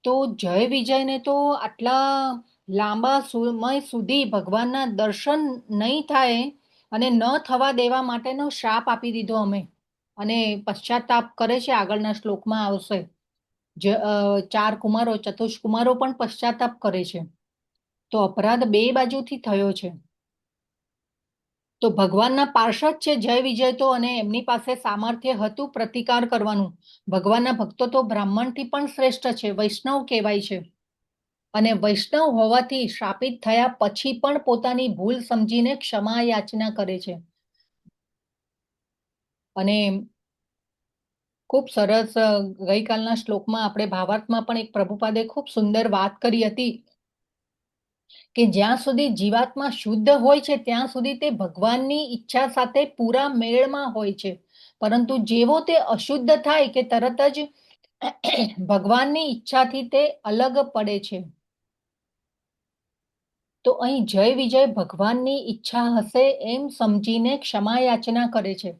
તો જય વિજયને તો આટલા લાંબા સમય સુધી ભગવાનના દર્શન નહીં થાય અને ન થવા દેવા માટેનો શ્રાપ આપી દીધો અમે, અને પશ્ચાતાપ કરે છે. આગળના શ્લોકમાં આવશે 4 કુમારો, ચતુષ્કુમારો પણ પશ્ચાતાપ કરે છે. તો અપરાધ 2 બાજુથી થયો છે. તો ભગવાનના પાર્ષદ છે જય વિજય તો, અને એમની પાસે સામર્થ્ય હતું પ્રતિકાર કરવાનું. ભગવાનના ભક્તો તો બ્રાહ્મણથી પણ શ્રેષ્ઠ છે, વૈષ્ણવ કહેવાય છે, અને વૈષ્ણવ હોવાથી શ્રાપિત થયા પછી પણ પોતાની ભૂલ સમજીને ક્ષમા યાચના કરે છે. અને ખૂબ સરસ ગઈકાલના શ્લોકમાં આપણે ભાવાર્થમાં પણ એક પ્રભુપાદે ખૂબ સુંદર વાત કરી હતી કે જ્યાં સુધી જીવાત્મા શુદ્ધ હોય છે ત્યાં સુધી તે ભગવાનની ઈચ્છા સાથે પૂરા મેળમાં હોય છે, પરંતુ જેવો તે અશુદ્ધ થાય કે તરત જ ભગવાનની ઈચ્છાથી તે અલગ પડે છે. તો અહીં જય વિજય ભગવાનની ઈચ્છા હશે એમ સમજીને ક્ષમા યાચના કરે છે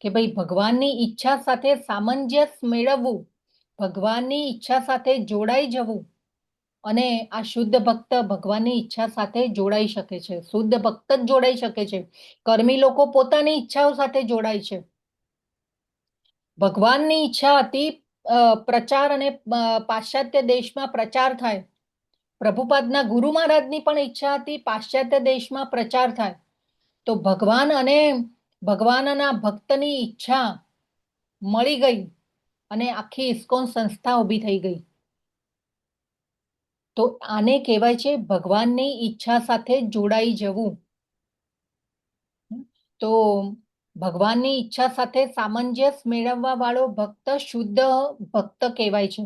કે ભાઈ ભગવાનની ઈચ્છા સાથે સામંજસ્ય મેળવવું, ભગવાનની ઈચ્છા સાથે જોડાઈ જવું, અને આ શુદ્ધ ભક્ત ભગવાનની ઈચ્છા સાથે જોડાઈ શકે છે. શુદ્ધ ભક્ત જ જોડાઈ શકે છે, કર્મી લોકો પોતાની ઈચ્છાઓ સાથે જોડાય છે, ભગવાનની ઈચ્છા હતી પ્રચાર અને પાશ્ચાત્ય દેશમાં પ્રચાર થાય. પ્રભુપાદના ગુરુ મહારાજની પણ ઈચ્છા હતી પાશ્ચાત્ય દેશમાં પ્રચાર થાય. તો ભગવાન અને ભગવાનના ભક્તની ઈચ્છા મળી ગઈ અને આખી ઇસ્કોન સંસ્થા ઊભી થઈ ગઈ. તો આને કહેવાય છે ભગવાનની ઈચ્છા સાથે જોડાઈ જવું. તો ભગવાનની ઈચ્છા સાથે સામંજસ્ય મેળવવા વાળો ભક્ત શુદ્ધ ભક્ત કહેવાય છે,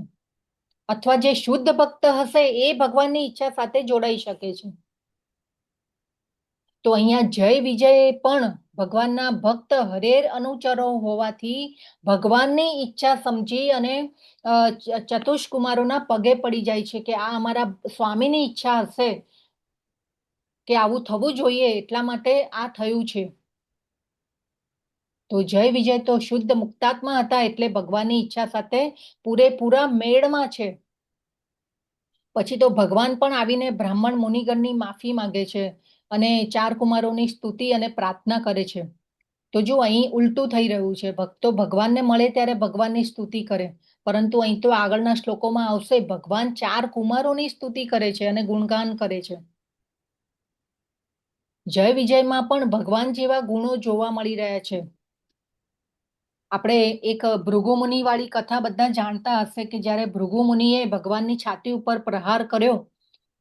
અથવા જે શુદ્ધ ભક્ત હશે એ ભગવાનની ઈચ્છા સાથે જોડાઈ શકે છે. તો અહીંયા જય વિજય પણ ભગવાનના ભક્ત હરેર અનુચરો હોવાથી ભગવાનની ઈચ્છા સમજી અને ચતુષ્કુમારોના પગે પડી જાય છે કે આ અમારા સ્વામીની ઈચ્છા હશે કે આવું થવું જોઈએ, એટલા માટે આ થયું છે. તો જય વિજય તો શુદ્ધ મુક્તાત્મા હતા એટલે ભગવાનની ઈચ્છા સાથે પૂરેપૂરા મેળમાં છે. પછી તો ભગવાન પણ આવીને બ્રાહ્મણ મુનિગણની માફી માંગે છે અને 4 કુમારોની સ્તુતિ અને પ્રાર્થના કરે છે. તો જો અહીં ઉલટું થઈ રહ્યું છે, ભક્તો ભગવાનને મળે ત્યારે ભગવાનની સ્તુતિ કરે, પરંતુ અહીં તો આગળના શ્લોકોમાં આવશે ભગવાન 4 કુમારોની સ્તુતિ કરે છે અને ગુણગાન કરે છે. જય વિજયમાં પણ ભગવાન જેવા ગુણો જોવા મળી રહ્યા છે. આપણે એક ભૃગુમુનિ વાળી કથા બધા જાણતા હશે કે જ્યારે ભૃગુમુનિએ ભગવાનની છાતી ઉપર પ્રહાર કર્યો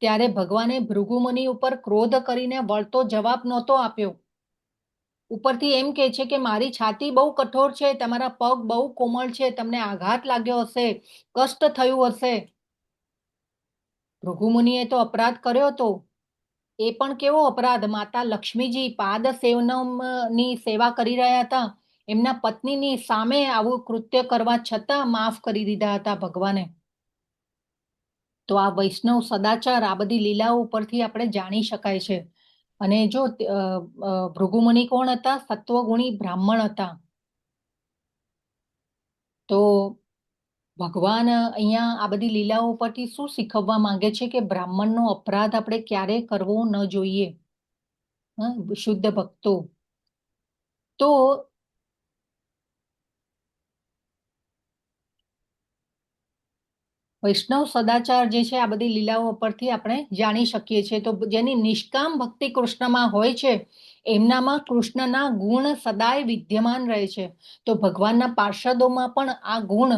ત્યારે ભગવાને ભૃગુમુનિ ઉપર ક્રોધ કરીને વળતો જવાબ નહોતો આપ્યો. ઉપરથી એમ કહે છે કે મારી છાતી બહુ કઠોર છે, તમારા પગ બહુ કોમળ છે, તમને આઘાત લાગ્યો હશે, કષ્ટ થયું હશે. ભૃગુમુનિએ તો અપરાધ કર્યો હતો. એ પણ કેવો અપરાધ, માતા લક્ષ્મીજી પાદ સેવનમની સેવા કરી રહ્યા હતા, એમના પત્નીની સામે આવું કૃત્ય કરવા છતાં માફ કરી દીધા હતા ભગવાને. તો આ વૈષ્ણવ સદાચાર આ બધી લીલાઓ ઉપરથી આપણે જાણી શકાય છે. અને જો ભૃગુમુનિ કોણ હતા? સત્વગુણી બ્રાહ્મણ હતા. તો ભગવાન અહીંયા આ બધી લીલાઓ ઉપરથી શું શીખવવા માંગે છે કે બ્રાહ્મણનો અપરાધ આપણે ક્યારેય કરવો ન જોઈએ. શુદ્ધ ભક્તો તો વૈષ્ણવ સદાચાર જે છે આ બધી લીલાઓ પરથી આપણે જાણી શકીએ છીએ. તો જેની નિષ્કામ ભક્તિ કૃષ્ણમાં હોય છે એમનામાં કૃષ્ણના ગુણ સદાય વિદ્યમાન રહે છે. તો ભગવાનના પાર્ષદોમાં પણ આ ગુણ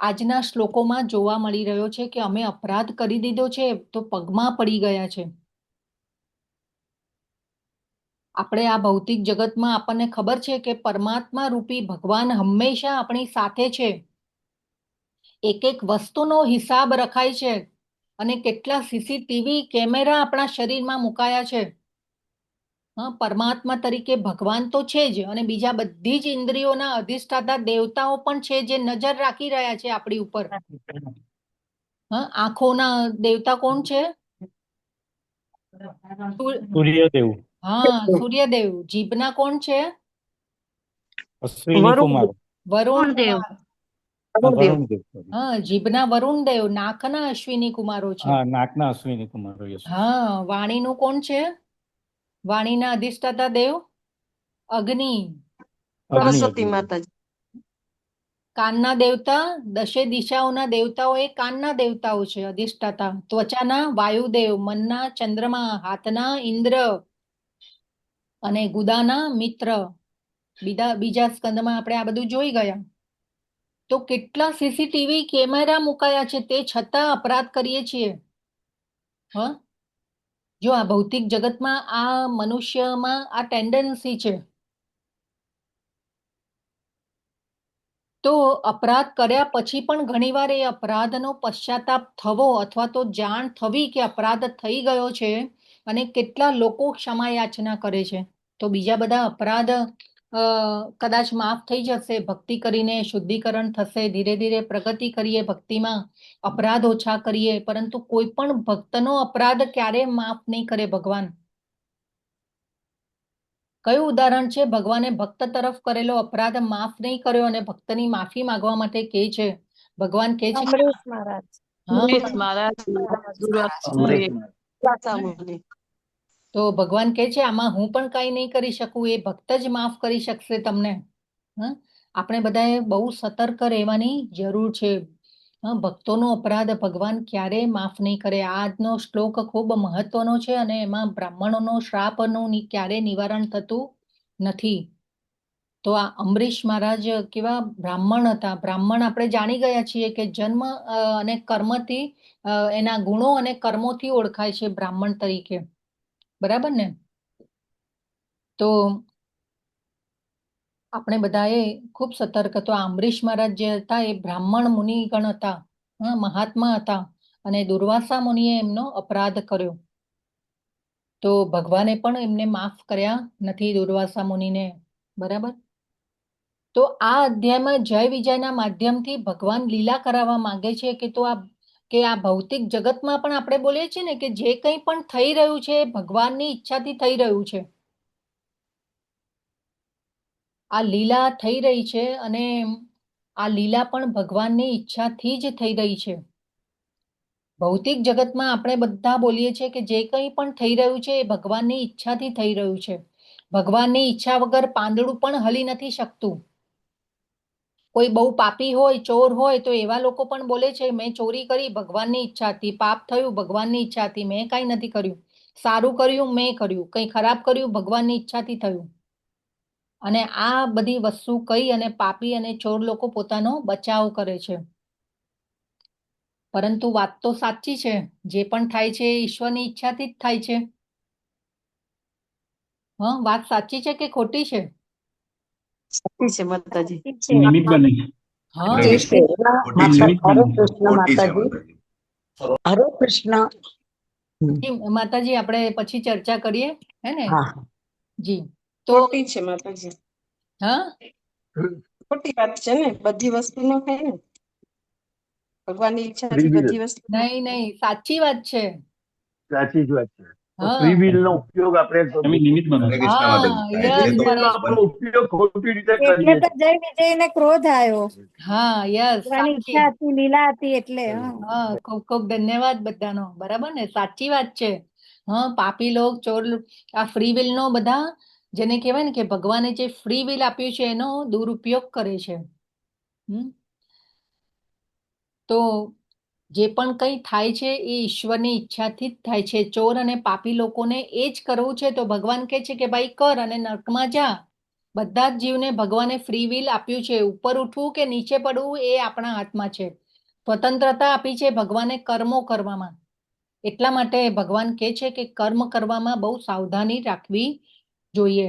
આજના શ્લોકોમાં જોવા મળી રહ્યો છે કે અમે અપરાધ કરી દીધો છે તો પગમાં પડી ગયા છે. આપણે આ ભૌતિક જગતમાં આપણને ખબર છે કે પરમાત્મા રૂપી ભગવાન હંમેશા આપણી સાથે છે. એક એક વસ્તુનો હિસાબ રખાય છે અને કેટલા સીસીટીવી કેમેરા આપણા શરીરમાં મુકાયા છે. પરમાત્મા તરીકે ભગવાન તો છે જ અને બીજા બધી જ ઇન્દ્રિયોના અધિષ્ઠાતા દેવતાઓ પણ છે જે નજર રાખી રહ્યા છે આપણી ઉપર. આંખોના દેવતા કોણ છે? સૂર્યદેવ. હા, સૂર્યદેવ. જીભના કોણ છે? અશ્વિની કુમાર. વરુણ દેવ. વરુણ દેવ. હા, જીભના વરુણ દેવ, નાકના અશ્વિની કુમારો છે. હા, નાકના અશ્વિની કુમારો. હા, વાણીનું કોણ છે? વાણીના અધિષ્ઠાતા દેવ અગ્નિ. સરસ્વતી માતાજી. કાનના દેવતા, દશે દિશાઓના દેવતાઓ એ કાનના દેવતાઓ છે અધિષ્ઠાતા. ત્વચાના વાયુદેવ, મનના ચંદ્રમા, હાથના ઇન્દ્ર અને ગુદાના મિત્ર. બીજા સ્કંદમાં આપણે આ બધું જોઈ ગયા. તો કેટલા સીસીટીવી કેમેરા મુકાયા છે તે છતાં અપરાધ કરીએ છીએ. જો આ ભૌતિક જગતમાં આ મનુષ્યમાં આ ટેન્ડન્સી છે. તો અપરાધ કર્યા પછી પણ ઘણીવાર એ અપરાધનો પશ્ચાતાપ થવો અથવા તો જાણ થવી કે અપરાધ થઈ ગયો છે અને કેટલા લોકો ક્ષમા યાચના કરે છે. તો બીજા બધા અપરાધ કદાચ માફ થઈ જશે, ભક્તિ કરીને શુદ્ધિકરણ થશે, ધીરે ધીરે પ્રગતિ કરીએ ભક્તિમાં, અપરાધ ઓછા કરીએ, પરંતુ કોઈ પણ ભક્તનો અપરાધ ક્યારેય માફ નહીં કરે ભગવાન. કયું ઉદાહરણ છે? ભગવાને ભક્ત તરફ કરેલો અપરાધ માફ નહીં કર્યો અને ભક્તની માફી માંગવા માટે કહે છે. ભગવાન કહે છે તો ભગવાન કહે છે આમાં હું પણ કઈ નહીં કરી શકું, એ ભક્ત જ માફ કરી શકશે તમને. આપણે બધાએ બહુ સતર્ક રહેવાની જરૂર છે. ભક્તોનો અપરાધ ભગવાન ક્યારેય માફ નહીં કરે. આજનો શ્લોક ખૂબ મહત્વનો છે અને એમાં બ્રાહ્મણોનો શ્રાપનું ક્યારેય નિવારણ થતું નથી. તો આ અંબરીશ મહારાજ કેવા બ્રાહ્મણ હતા. બ્રાહ્મણ આપણે જાણી ગયા છીએ કે જન્મ અને કર્મથી એના ગુણો અને કર્મોથી ઓળખાય છે બ્રાહ્મણ તરીકે. બરાબર ને? તો આપણે બધાએ ખૂબ સતર્ક. તો અંબરીશ મહારાજ જે હતા એ બ્રાહ્મણ મુનિગણ હતા, મહાત્મા હતા, અને દુર્વાસા મુનિએ એમનો અપરાધ કર્યો. તો ભગવાને પણ એમને માફ કર્યા નથી, દુર્વાસા મુનિને. બરાબર? તો આ અધ્યાયમાં જય વિજયના માધ્યમથી ભગવાન લીલા કરાવવા માંગે છે કે આ ભૌતિક જગતમાં પણ આપણે બોલીએ છીએ ને કે જે કંઈ પણ થઈ રહ્યું છે એ ભગવાનની ઈચ્છાથી થઈ રહ્યું છે. આ લીલા થઈ રહી છે અને આ લીલા પણ ભગવાનની ઈચ્છાથી જ થઈ રહી છે. ભૌતિક જગતમાં આપણે બધા બોલીએ છીએ કે જે કંઈ પણ થઈ રહ્યું છે એ ભગવાનની ઈચ્છાથી થઈ રહ્યું છે. ભગવાનની ઈચ્છા વગર પાંદડું પણ હલી નથી શકતું. કોઈ બહુ પાપી હોય, ચોર હોય, તો એવા લોકો પણ બોલે છે મેં ચોરી કરી ભગવાનની ઈચ્છાથી, પાપ થયું ભગવાનની ઈચ્છાથી, મેં કાંઈ નથી કર્યું, સારું કર્યું મેં કર્યું, કંઈ ખરાબ કર્યું ભગવાનની ઈચ્છાથી થયું. અને આ બધી વસ્તુ કઈ અને પાપી અને ચોર લોકો પોતાનો બચાવ કરે છે. પરંતુ વાત તો સાચી છે, જે પણ થાય છે એ ઈશ્વરની ઈચ્છાથી જ થાય છે. વાત સાચી છે કે ખોટી છે? સાચી છે માતાજી. નિમિત્ત બને છે. હા, જય શ્રી ખોટી છે. નિમિત્ત હરે બને છે. કૃષ્ણ ખોટી છે માતાજી. માતાજી. હરે કૃષ્ણ. માતાજી આપણે પછી ચર્ચા કરીએ, હે ને? હા, જી. તો ખોટી છે માતાજી. હા, ખોટી વાત છે ને, બધી વસ્તુ ન થાય ને. ભગવાનની ઈચ્છાથી ફ્રી વિલ બધી વસ્તુ ન થાય. નહીં સાચી વાત છે. સાચી જ વાત છે. તો હા, ફ્રી વિલ નો ઉપયોગ આપણે તમે નિમિત્ત બનો હરે છો. કૃષ્ણ માતાજી. હા, યસ, ફ્રી વિલ નો પરેશ. આપણો ઉપયોગ ખોટી રીતે એટલે કરીએ તો છીએ. જય વિજયને ક્રોધ આવ્યો. હા, યસ, ભગવાનની સાચી. ઈચ્છા હતી, લીલા હતી એટલે. હા, ખૂબ ખૂબ ધન્યવાદ બધાનો. બરાબર ને? સાચી વાત છે. પાપી લોક, ચોર લોક, આ ફ્રી વિલ નો બધા જેને કહેવાય ને કે ભગવાને જે ફ્રી વિલ આપ્યું છે એનો દુરુપયોગ કરે છે. તો જે પણ કંઈ થાય છે એ ઈશ્વરની ઈચ્છાથી જ થાય છે. ચોર અને પાપી લોકોને એ જ કરવું છે તો ભગવાન કહે છે કે ભાઈ કર અને નર્કમાં જા. બધા જ જીવને ભગવાને ફ્રી વિલ આપ્યું છે. ઉપર ઉઠવું કે નીચે પડવું એ આપણા હાથમાં છે. સ્વતંત્રતા આપી છે ભગવાને કર્મો કરવામાં. એટલા માટે ભગવાન કહે છે કે કર્મ કરવામાં બહુ સાવધાની રાખવી જોઈએ.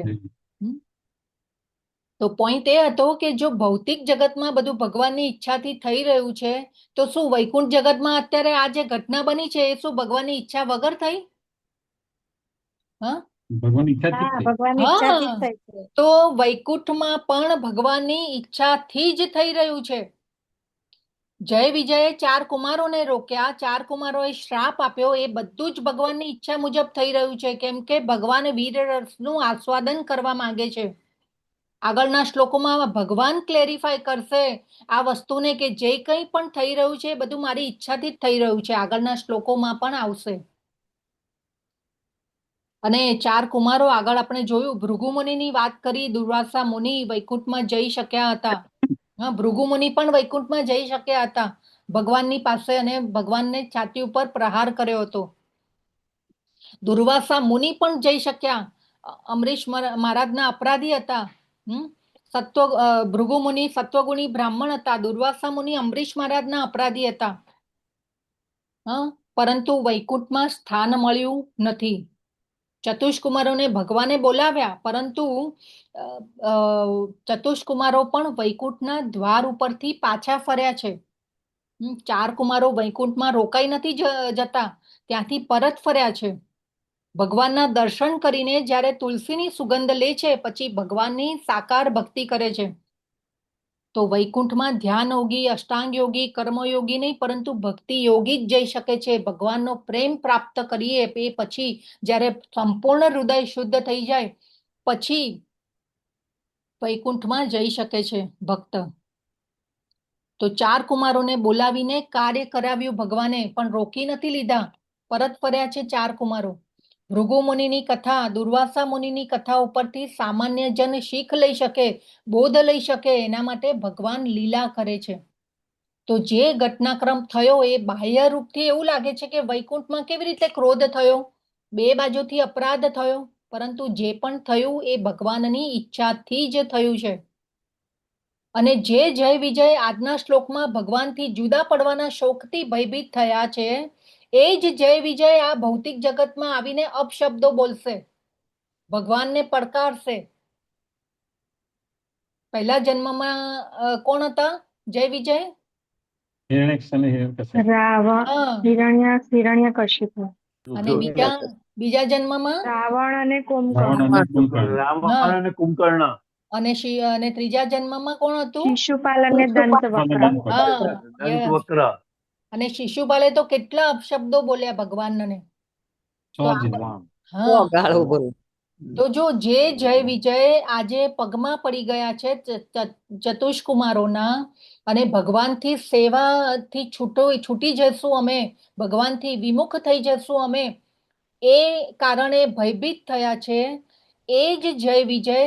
તો પોઈન્ટ એ હતો કે જો ભૌતિક જગતમાં બધું ભગવાનની ઈચ્છાથી થઈ રહ્યું છે તો શું વૈકુંઠ જગતમાં અત્યારે આ જે ઘટના બની છે એ શું ભગવાનની ઈચ્છા વગર થઈ? ભગવાન ઈચ્છાથી જ હા, થઈ. ભગવાનની ઈચ્છાથી જ થાય છે. તો વૈકુંઠમાં પણ ભગવાનની ઈચ્છાથી જ થઈ રહ્યું છે. જય વિજયે 4 કુમારોને રોક્યા, 4 કુમારોએ શ્રાપ આપ્યો, એ બધું જ ભગવાનની ઈચ્છા મુજબ થઈ રહ્યું છે. કેમ કે ભગવાન વીર રસનું આસ્વાદન કરવા માંગે છે. આગળના શ્લોકોમાં ભગવાન ક્લેરિફાય કરશે આ વસ્તુને કે જે કંઈ પણ થઈ રહ્યું છે બધું મારી ઈચ્છાથી જ થઈ રહ્યું છે. આગળના શ્લોકોમાં પણ આવશે. અને 4 કુમારો આગળ આપણે જોયું, ભૃગુ મુનિની વાત કરી. દુર્વાસા મુનિ વૈકુંઠમાં જઈ શક્યા હતા. ભૃગુ મુનિ પણ વૈકુંઠમાં જઈ શક્યા હતા ભગવાનની પાસે, અને ભગવાનને છાતી ઉપર પ્રહાર કર્યો હતો. દુર્વાસા મુનિ પણ જઈ શક્યા. અમરીશ મહારાજના અપરાધી હતા. ભૃગુ મુનિ સત્વગુણી બ્રાહ્મણ હતા. દુર્વાસા મુનિ અંબરીશ મહારાજના અપરાધી હતા. પરંતુ વૈકુંઠમાં સ્થાન મળ્યું નથી. ચતુષ્કુમારોને ભગવાને બોલાવ્યા, પરંતુ ચતુષ્કુમારો પણ વૈકુંઠના દ્વાર ઉપરથી પાછા ફર્યા છે. 4 કુમારો વૈકુંઠમાં રોકાઈ નથી જતા, ત્યાંથી પરત ફર્યા છે. ભગવાનના દર્શન કરીને જ્યારે તુલસીની સુગંધ લે છે પછી ભગવાનની સાકાર ભક્તિ કરે છે. તો વૈકુંઠમાં ધ્યાન યોગી, અષ્ટાંગ યોગી, કર્મયોગી નહીં પરંતુ ભક્તિ યોગી જ જઈ શકે છે. ભગવાનનો પ્રેમ પ્રાપ્ત કરીએ એ પછી જ્યારે સંપૂર્ણ હૃદય શુદ્ધ થઈ જાય પછી વૈકુંઠમાં જઈ શકે છે ભક્ત. તો 4 કુમારોને બોલાવીને કાર્ય કરાવ્યું ભગવાને, પણ રોકી નથી લીધા. પરત ફર્યા છે 4 કુમારો. ભૃગુ મુનિની કથા, દુર્વાસા મુનિની કથા ઉપરથી સામાન્ય જન શીખ લઈ શકે, બોધ લઈ શકે, એના માટે ભગવાન લીલા કરે છે. તો જે ઘટનાક્રમ થયો એ બાહ્ય રૂપથી એવું લાગે છે કે વૈકુંઠમાં કેવી રીતે ક્રોધ થયો, બે બાજુથી અપરાધ થયો, પરંતુ જે પણ થયું એ ભગવાનની ઈચ્છાથી જ થયું છે. અને જે જય વિજય આજના શ્લોકમાં ભગવાનથી જુદા પડવાના શોકથી ભયભીત થયા છે, એ જ જય વિજય આ ભૌતિક જગતમાં આવીને અપશબ્દો બોલશે, ભગવાનને પડકારશે. પહેલા જન્મમાં કોણ હતા જય વિજય? હિરણ્યકશ અને હિરણ્યકશ્યપ. હા. હિરણ્યકશિપુ. અને બીજા જન્મમાં રાવણ અને રાવણ અને કુંભકર્ણ. રાવણ અને કુંભકર્ણ. અને ત્રીજા જન્મમાં કોણ હતું? શિશુપાલ અને દંતવક્ર. હા, દંતવક્ર. અને શિશુપાલે તો કેટલા અપશબ્દો બોલ્યા ભગવાનને. તો તો જો જે જય વિજય આજે પગમાં પડી ગયા છે ચતુષ્કુમારોના, અને ભગવાનથી સેવાથી છૂટી જશું અમે, ભગવાનથી વિમુખ થઈ જશું અમે, એ કારણે ભયભીત થયા છે, એ જ જય વિજય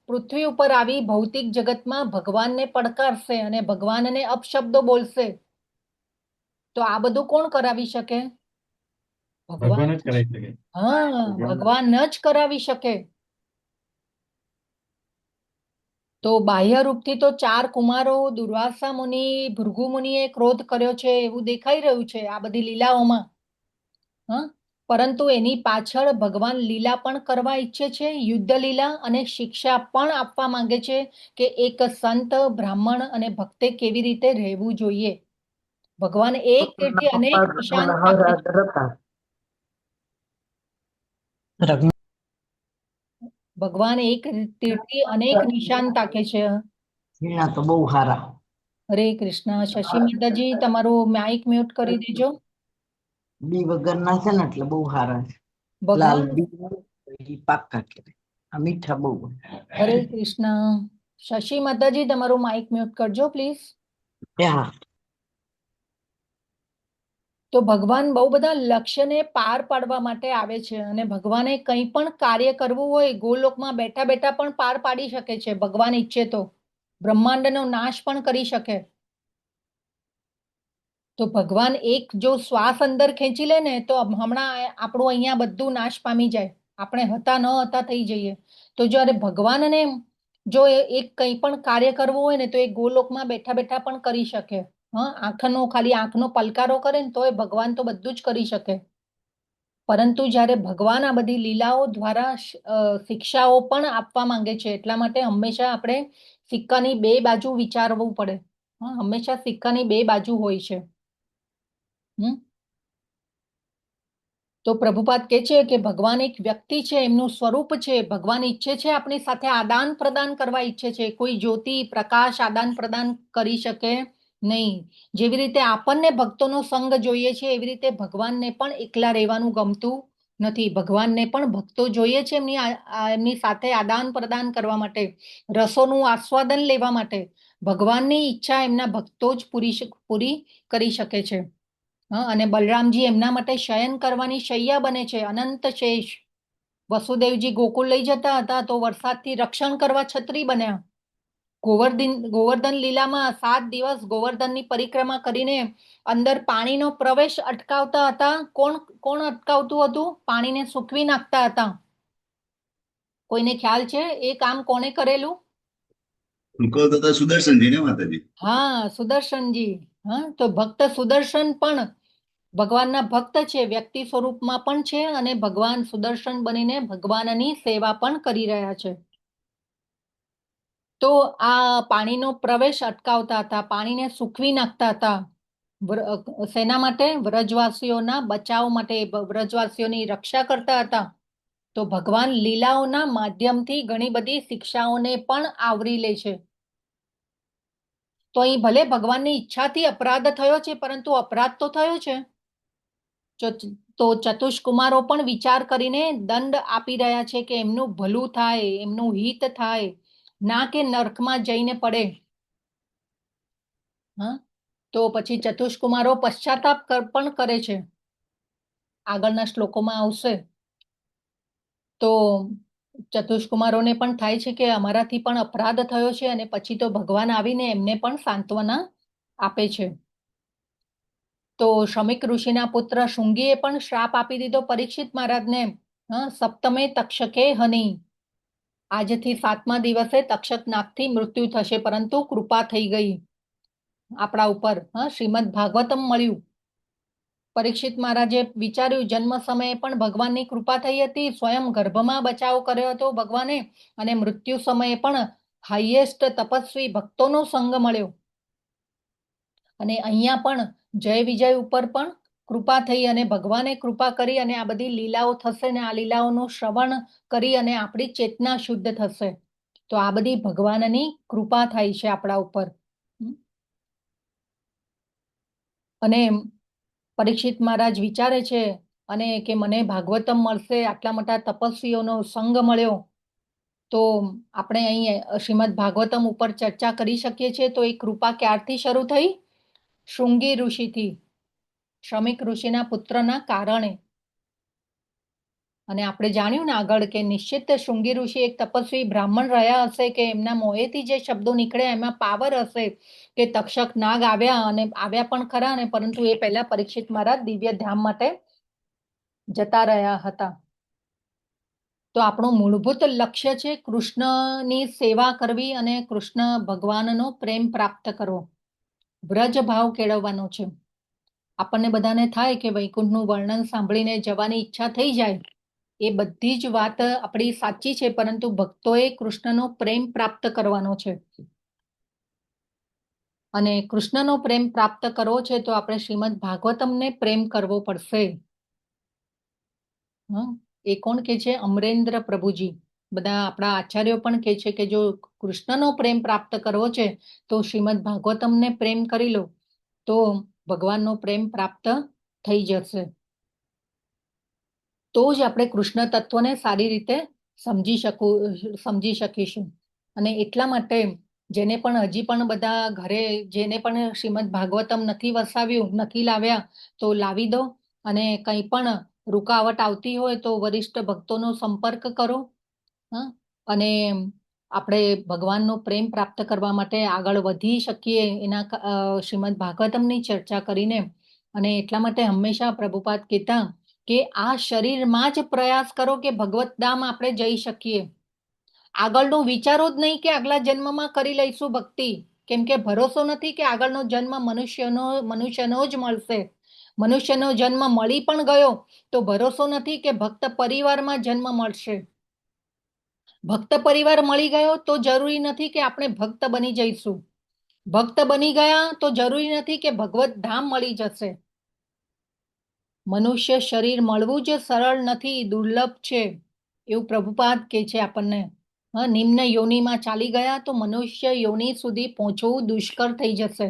પૃથ્વી ઉપર આવી ભૌતિક જગતમાં ભગવાનને પડકારશે અને ભગવાનને અપશબ્દો બોલશે. તો આ બધું કોણ કરાવી શકે? ભગવાન જ કરાવી શકે. હા, ભગવાન જ કરાવી શકે. તો બાહ્ય રૂપથી તો 4 કુમારો, દુર્વાસા મુનિ, ભૃગુ મુનિએ ક્રોધ કર્યો છે એવું દેખાઈ રહ્યું છે આ બધી લીલાઓમાં. હા, પરંતુ એની પાછળ ભગવાન લીલા પણ કરવા ઈચ્છે છે, યુદ્ધ લીલા, અને શિક્ષા પણ આપવા માંગે છે કે એક સંત, બ્રાહ્મણ અને ભક્તે કેવી રીતે રહેવું જોઈએ. ભગવાન એક તીરથી અનેક નિશાન તાકે છે. ભગવાન એક તીરથી અનેક નિશાન તાકે છે. તો બહુ સારા. હરે કૃષ્ણ. શશી માતાજી તમારું માઇક મ્યુટ કરી દેજો. બી વગર ના છે ને એટલે બહુ સારા છે. લાલ ભગવાન બી પાક્કા કહેવાય. આ મીઠા બહુ. હરે કૃષ્ણ. શશી માતાજી તમારું માઇક મ્યુટ કરજો પ્લીઝ. હા. તો ભગવાન બહુ બધા લક્ષ્યને પાર પાડવા માટે આવે છે, અને ભગવાને કંઈ પણ કાર્ય કરવું હોય ગોલોકમાં બેઠા બેઠા પણ પાર પાડી શકે છે. ભગવાન ઈચ્છે તો બ્રહ્માંડનો નાશ પણ કરી શકે. તો ભગવાન એક જો શ્વાસ અંદર ખેંચી લે ને તો હમણાં આપણું અહીંયા બધું નાશ પામી જાય, આપણે હતા ન હતા થઈ જઈએ. તો જ્યારે ભગવાનને જો એક કંઈ પણ કાર્ય કરવું હોય ને તો એ ગોલોકમાં બેઠા બેઠા પણ કરી શકે. હા, ખાલી આંખનો પલકારો કરે ને તોય ભગવાન તો બધું જ કરી શકે. પરંતુ જ્યારે ભગવાન આ બધી લીલાઓ દ્વારા શિક્ષાઓ પણ આપવા માંગે છે, એટલા માટે હંમેશા આપણે સિક્કાની બે બાજુ વિચારવું પડે. હંમેશા સિક્કાની બે બાજુ હોય છે. તો પ્રભુપાદ કહે છે કે ભગવાન એક વ્યક્તિ છે, એમનું સ્વરૂપ છે. ભગવાન ઈચ્છે છે આપણી સાથે આદાન પ્રદાન કરવા ઈચ્છે છે. કોઈ જ્યોતિ પ્રકાશ આદાન પ્રદાન કરી શકે નહીં. જેવી રીતે આપણને ભક્તોનો સંગ જોઈએ છે, એવી રીતે ભગવાનને પણ એકલા રહેવાનું ગમતું નથી. ભગવાનને પણ ભક્તો જોઈએ છે એમની સાથે આદાન પ્રદાન કરવા માટે, રસોનું આસ્વાદન લેવા માટે. ભગવાનની ઈચ્છા એમના ભક્તો જ પૂરી કરી શકે છે. અને બલરામજી એમના માટે શયન કરવાની શૈયા બને છે, અનંત શેષ. વસુદેવજી ગોકુળ લઈ જતા હતા તો વરસાદથી રક્ષણ કરવા છત્રી બન્યા. ગોવર્ધન લીલામાં 7 દિવસ ગોવર્ધનની પરિક્રમા કરીને અંદર પાણીનો પ્રવેશ અટકાવતા હતા. કોણ અટકાવતું હતું? પાણીને સૂકવી નાખતા હતા. કોઈને ખ્યાલ છે એ કામ કોણે કરેલું? સુદર્શનજી ને માતાજી. હા, સુદર્શનજી. હા, તો ભક્ત સુદર્શન પણ ભગવાનના ભક્ત છે, વ્યક્તિ સ્વરૂપમાં પણ છે, અને ભગવાન સુદર્શન બનીને ભગવાનની સેવા પણ કરી રહ્યા છે. તો આ પાણીનો પ્રવેશ અટકાવતા હતા, પાણીને સૂકવી નાખતા હતા. શેના માટે? વ્રજવાસીઓના બચાવ માટે, વ્રજવાસીઓની રક્ષા કરતા હતા. તો ભગવાન લીલાઓના માધ્યમથી ઘણી બધી શિક્ષાઓને પણ આવરી લે છે. તો અહીં ભલે ભગવાનની ઈચ્છાથી અપરાધ થયો છે, પરંતુ અપરાધ તો થયો છે. તો ચતુષ્કુમારો પણ વિચાર કરીને દંડ આપી રહ્યા છે કે એમનું ભલું થાય, એમનું હિત થાય, ના કે નરકમાં જઈને પડે. તો પછી ચતુષ્કુમારો પશ્ચાતાપ પણ કરે છે. આગળના શ્લોકોમાં આવશે. તો ચતુષ્કુમારોને પણ થાય છે કે અમારાથી પણ અપરાધ થયો છે, અને પછી તો ભગવાન આવીને એમને પણ સાંત્વના આપે છે. તો શમિક ઋષિના પુત્ર શૃંગીએ પણ શ્રાપ આપી દીધો પરીક્ષિત મહારાજને, સપ્તમે તક્ષકે હની, આજથી 7મા દિવસે તક્ષક નાગથી મૃત્યુ થશે, પરંતુ કૃપા થઈ ગઈ આપણા ઉપર. શ્રીમદ ભાગવતમ મળ્યું. પરીક્ષિત મહારાજે વિચાર્યું જન્મ સમયે પણ ભગવાનની કૃપા થઈ હતી, સ્વયં ગર્ભમાં બચાવ કર્યો હતો ભગવાને, અને મૃત્યુ સમયે પણ હાઈએસ્ટ તપસ્વી ભક્તોનો સંગ મળ્યો. અને અહીંયા પણ જય વિજય ઉપર પણ કૃપા થઈ અને ભગવાને કૃપા કરી અને આ બધી લીલાઓ થશે ને આ લીલાઓનું શ્રવણ કરી અને આપણી ચેતના શુદ્ધ થશે. તો આ બધી ભગવાનની કૃપા થાય છે આપણા ઉપર. અને પરીક્ષિત મહારાજ વિચારે છે અને કે મને ભાગવતમ મળશે, આટલા મોટા તપસ્વીઓનો સંગ મળ્યો. તો આપણે અહીં શ્રીમદ ભાગવતમ ઉપર ચર્ચા કરી શકીએ છીએ. તો એ કૃપા ક્યારથી શરૂ થઈ? શૃંગી ઋષિથી, શમિક ઋષિના પુત્રના કારણે. અને આપણે જાણ્યું ને આગળ કે નિશ્ચિત શૃંગી ઋષિ એક તપસ્વી બ્રાહ્મણ રહ્યા હશે કે એમના મોંએથી જે શબ્દો નીકળ્યા એમાં પાવર હશે કે તક્ષક નાગ આવ્યા, અને આવ્યા પણ ખરા, અને પરંતુ એ પહેલા પરીક્ષિત મહારાજ દિવ્ય ધામ માટે જતા રહ્યા હતા. તો આપણું મૂળભૂત લક્ષ્ય છે કૃષ્ણની સેવા કરવી અને કૃષ્ણ ભગવાનનો પ્રેમ પ્રાપ્ત કરવો, વ્રજ ભાવ કેળવવાનો છે. આપણને બધાને થાય કે વૈકુંઠનું વર્ણન સાંભળીને જવાની ઈચ્છા થઈ જાય, એ બધી જ વાત આપણી સાચી છે, પરંતુ ભક્તોએ કૃષ્ણનો પ્રેમ પ્રાપ્ત કરવાનો છે. અને કૃષ્ણનો પ્રેમ પ્રાપ્ત કરવો છે તો આપણે શ્રીમદ ભાગવતમને પ્રેમ કરવો પડશે. એ કોણ કે છે? અમરેન્દ્ર પ્રભુજી. બધા આપણા આચાર્યો પણ કે છે કે જો કૃષ્ણનો પ્રેમ પ્રાપ્ત કરવો છે તો શ્રીમદ ભાગવતમને પ્રેમ કરી લો, તો ભગવાનનો પ્રેમ પ્રાપ્ત થઈ જશે. તો જ આપણે કૃષ્ણ તત્વને સારી રીતે સમજી શકીશું. અને એટલા માટે જેને પણ હજી પણ બધા ઘરે જેને પણ શ્રીમદ ભાગવતમ નથી વસાવ્યું, નથી લાવ્યા, તો લાવી દો. અને કંઈ પણ રૂકાવટ આવતી હોય તો વરિષ્ઠ ભક્તોનો સંપર્ક કરો. અને આપણે ભગવાનનો પ્રેમ પ્રાપ્ત કરવા માટે આગળ વધી શકીએ એના શ્રીમદ ભાગવતમની ચર્ચા કરીને. અને એટલા માટે હંમેશા પ્રભુપાદ કહેતા કે આ શરીરમાં જ પ્રયાસ કરો કે ભગવત ધામ આપણે જઈ શકીએ. આગળનું વિચારો જ નહીં કે આગલા જન્મમાં કરી લઈશું ભક્તિ, કેમ કે ભરોસો નથી કે આગળનો જન્મ મનુષ્યનો જ મળશે. મનુષ્યનો જન્મ મળી પણ ગયો તો ભરોસો નથી કે ભક્ત પરિવારમાં જન્મ મળશે. ભક્ત પરિવાર મળી ગયો તો જરૂરી નથી કે આપણે ભક્ત બની જઈશું. ભક્ત બની ગયા તો જરૂરી નથી કે ભગવત ધામ મળી જશે. મનુષ્ય શરીર મળવું જ સરળ નથી, દુર્લભ છે, એવું પ્રભુપાદ કહે છે આપણને. નિમ્ન યોનિમાં ચાલી ગયા તો મનુષ્ય યોનિ સુધી પહોંચવું દુષ્કર થઈ જશે.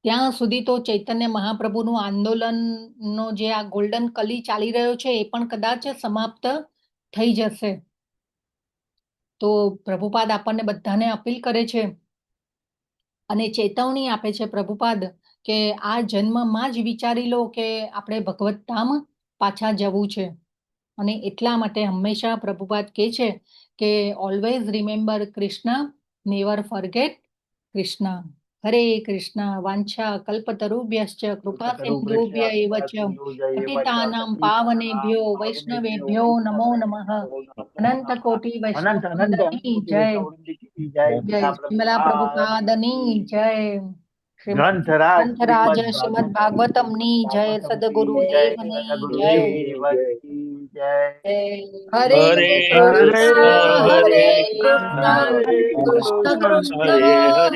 ત્યાં સુધી તો ચૈતન્ય મહાપ્રભુનું આંદોલનનો જે આ ગોલ્ડન કલી ચાલી રહ્યો છે એ પણ કદાચ સમાપ્ત થઈ જશે. તો પ્રભુપાદ આપણને બધાને અપીલ કરે છે અને ચેતવણી આપે છે પ્રભુપાદ કે આ જન્મમાં જ વિચારી લો કે આપણે ભગવત ધામ પાછા જવું છે. અને એટલા માટે હંમેશા પ્રભુપાદ કહે છે કે always remember Krishna, never forget Krishna. હરે કૃષ્ણ. વાંછા કલ્પતરુભ્યશ્ચ કૃપા સિંધુભ્ય એવ ચ પતિતાનાં પાવનેભ્યો વૈષ્ણવેભ્યો નમો નમઃ. અનંત કોટી વૈષ્ણવની જય. જય શ્રીમલા પ્રભુપાદની જય. ગ્રંથરાજ શ્રીમદ ભાગવતમની જય. સદગુરુ દેવની જય. હરે કૃષ્ણ કૃષ્ણ કૃષ્ણ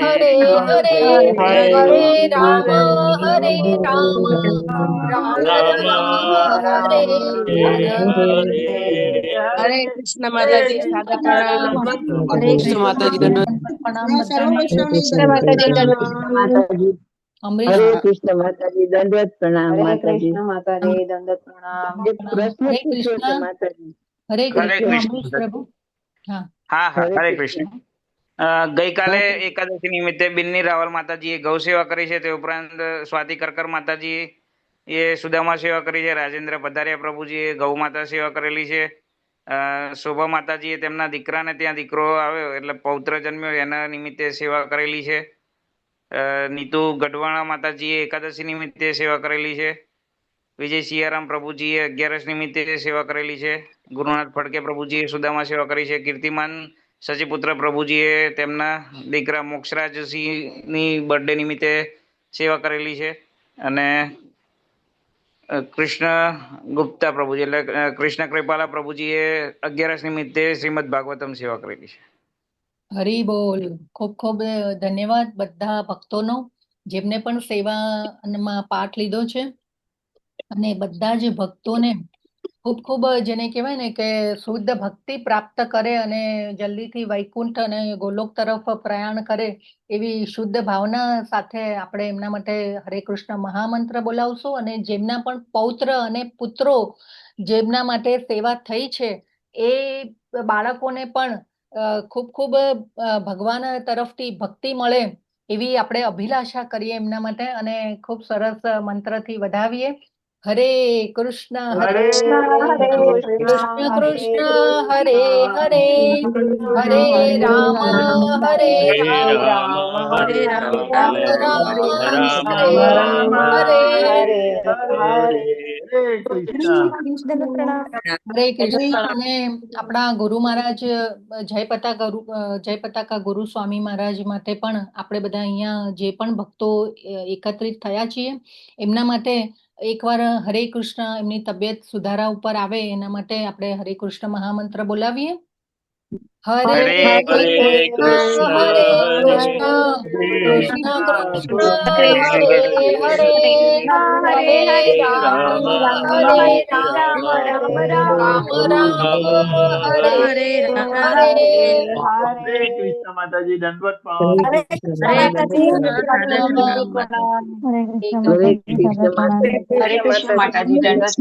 હરે હરે, હરે રામ રામ રામ હરે હરે. હરે કૃષ્ણ માતાજી, સાદા પ્રણામ. હરે કૃષ્ણ માતાજી, પ્રણામ બધાને. અમરીશ હરે કૃષ્ણ માતાજી, દંડવત પ્રણામ માતાજી. માતાજી, દંડવત પ્રણામ. એક પ્રશ્ન હરે પૂછ્યો છે કૃષ્ણ. માતાજી. હરે કૃષ્ણ અમરીશ પ્રભુ. હા હરે કૃષ્ણ. ગઈકાલે એકાદશી નિમિત્તે બિન્ની રાવલ માતાજીએ ગૌ સેવા કરી છે, તે ઉપરાંત સ્વાતિ કરકર માતાજીએ એ સુદામા સેવા કરી છે. રાજેન્દ્ર પધારિયા પ્રભુજીએ ગૌ માતા સેવા કરેલી છે. શોભા માતાજીએ તેમના દીકરાને ત્યાં દીકરો આવ્યો એટલે પૌત્ર જન્મ્યો એના નિમિત્તે સેવા કરેલી છે. નીતુ ગઢવાણા માતાજીએ એકાદશી નિમિત્તે સેવા કરેલી છે. વિજય સિયારામ પ્રભુજીએ 11 નિમિત્તે સેવા કરેલી છે. ગુરુનાથ ફડકે પ્રભુજીએ સુદામા સેવા કરી છે. કીર્તિમાન સચીપુત્ર પ્રભુજીએ તેમના દીકરા મોક્ષરાજસિંહની બર્થડે નિમિત્તે સેવા કરેલી છે. અને કૃષ્ણ ગુપ્તા પ્રભુજી એટલે કૃષ્ણ કૃપાલા પ્રભુજીએ 11 નિમિત્તે શ્રીમદ ભાગવતમ સેવા કરેલી છે. હરી બોલ. ખૂબ ખૂબ ધન્યવાદ બધા ભક્તોનો જેમને પણ સેવામાં પાઠ લીધો છે, અને બધા જ ભક્તોને ખૂબ ખૂબ જેને કહેવાય ને કે શુદ્ધ ભક્તિ પ્રાપ્ત કરે અને જલ્દીથી વૈકુંઠ અને ગોલોક તરફ પ્રયાણ કરે એવી શુદ્ધ ભાવના સાથે આપણે એમના માટે હરે કૃષ્ણ મહામંત્ર બોલાવશું. અને જેમના પણ પૌત્ર અને પુત્રો જેમના માટે સેવા થઈ છે એ બાળકોને પણ ખૂબ ખૂબ ભગવાન તરફથી ભક્તિ મળે એવી આપણે અભિલાષા કરીએ એમના માટે, અને ખૂબ સરસ મંત્રથી વધાવીએ. હરે કૃષ્ણ હરે કૃષ્ણ કૃષ્ણ હરે હરે, હરે રામ હરે રામ, રામ રામ હરે હરે. હરે કૃષ્ણ. અને આપણા ગુરુ મહારાજ જય પતાકા ગુરુ સ્વામી મહારાજ માટે પણ આપણે બધા અહીંયા જે પણ ભક્તો એકત્રિત થયા છીએ એમના માટે એકવાર હરે કૃષ્ણ એમની તબિયત સુધારા ઉપર આવે એના માટે આપણે હરે કૃષ્ણ મહામંત્ર બોલાવીએ. હરે કૃષ્ણ હરે કૃષ્ણ કૃષ્ણ કૃષ્ણ હરે હરે, હરે રામ હરે રામ, રામ રામ હરે હરે. હરે કૃષ્ણ માતાજી દંડવત પ્રણામ. હરે કૃષ્ણ માતાજી દંડવત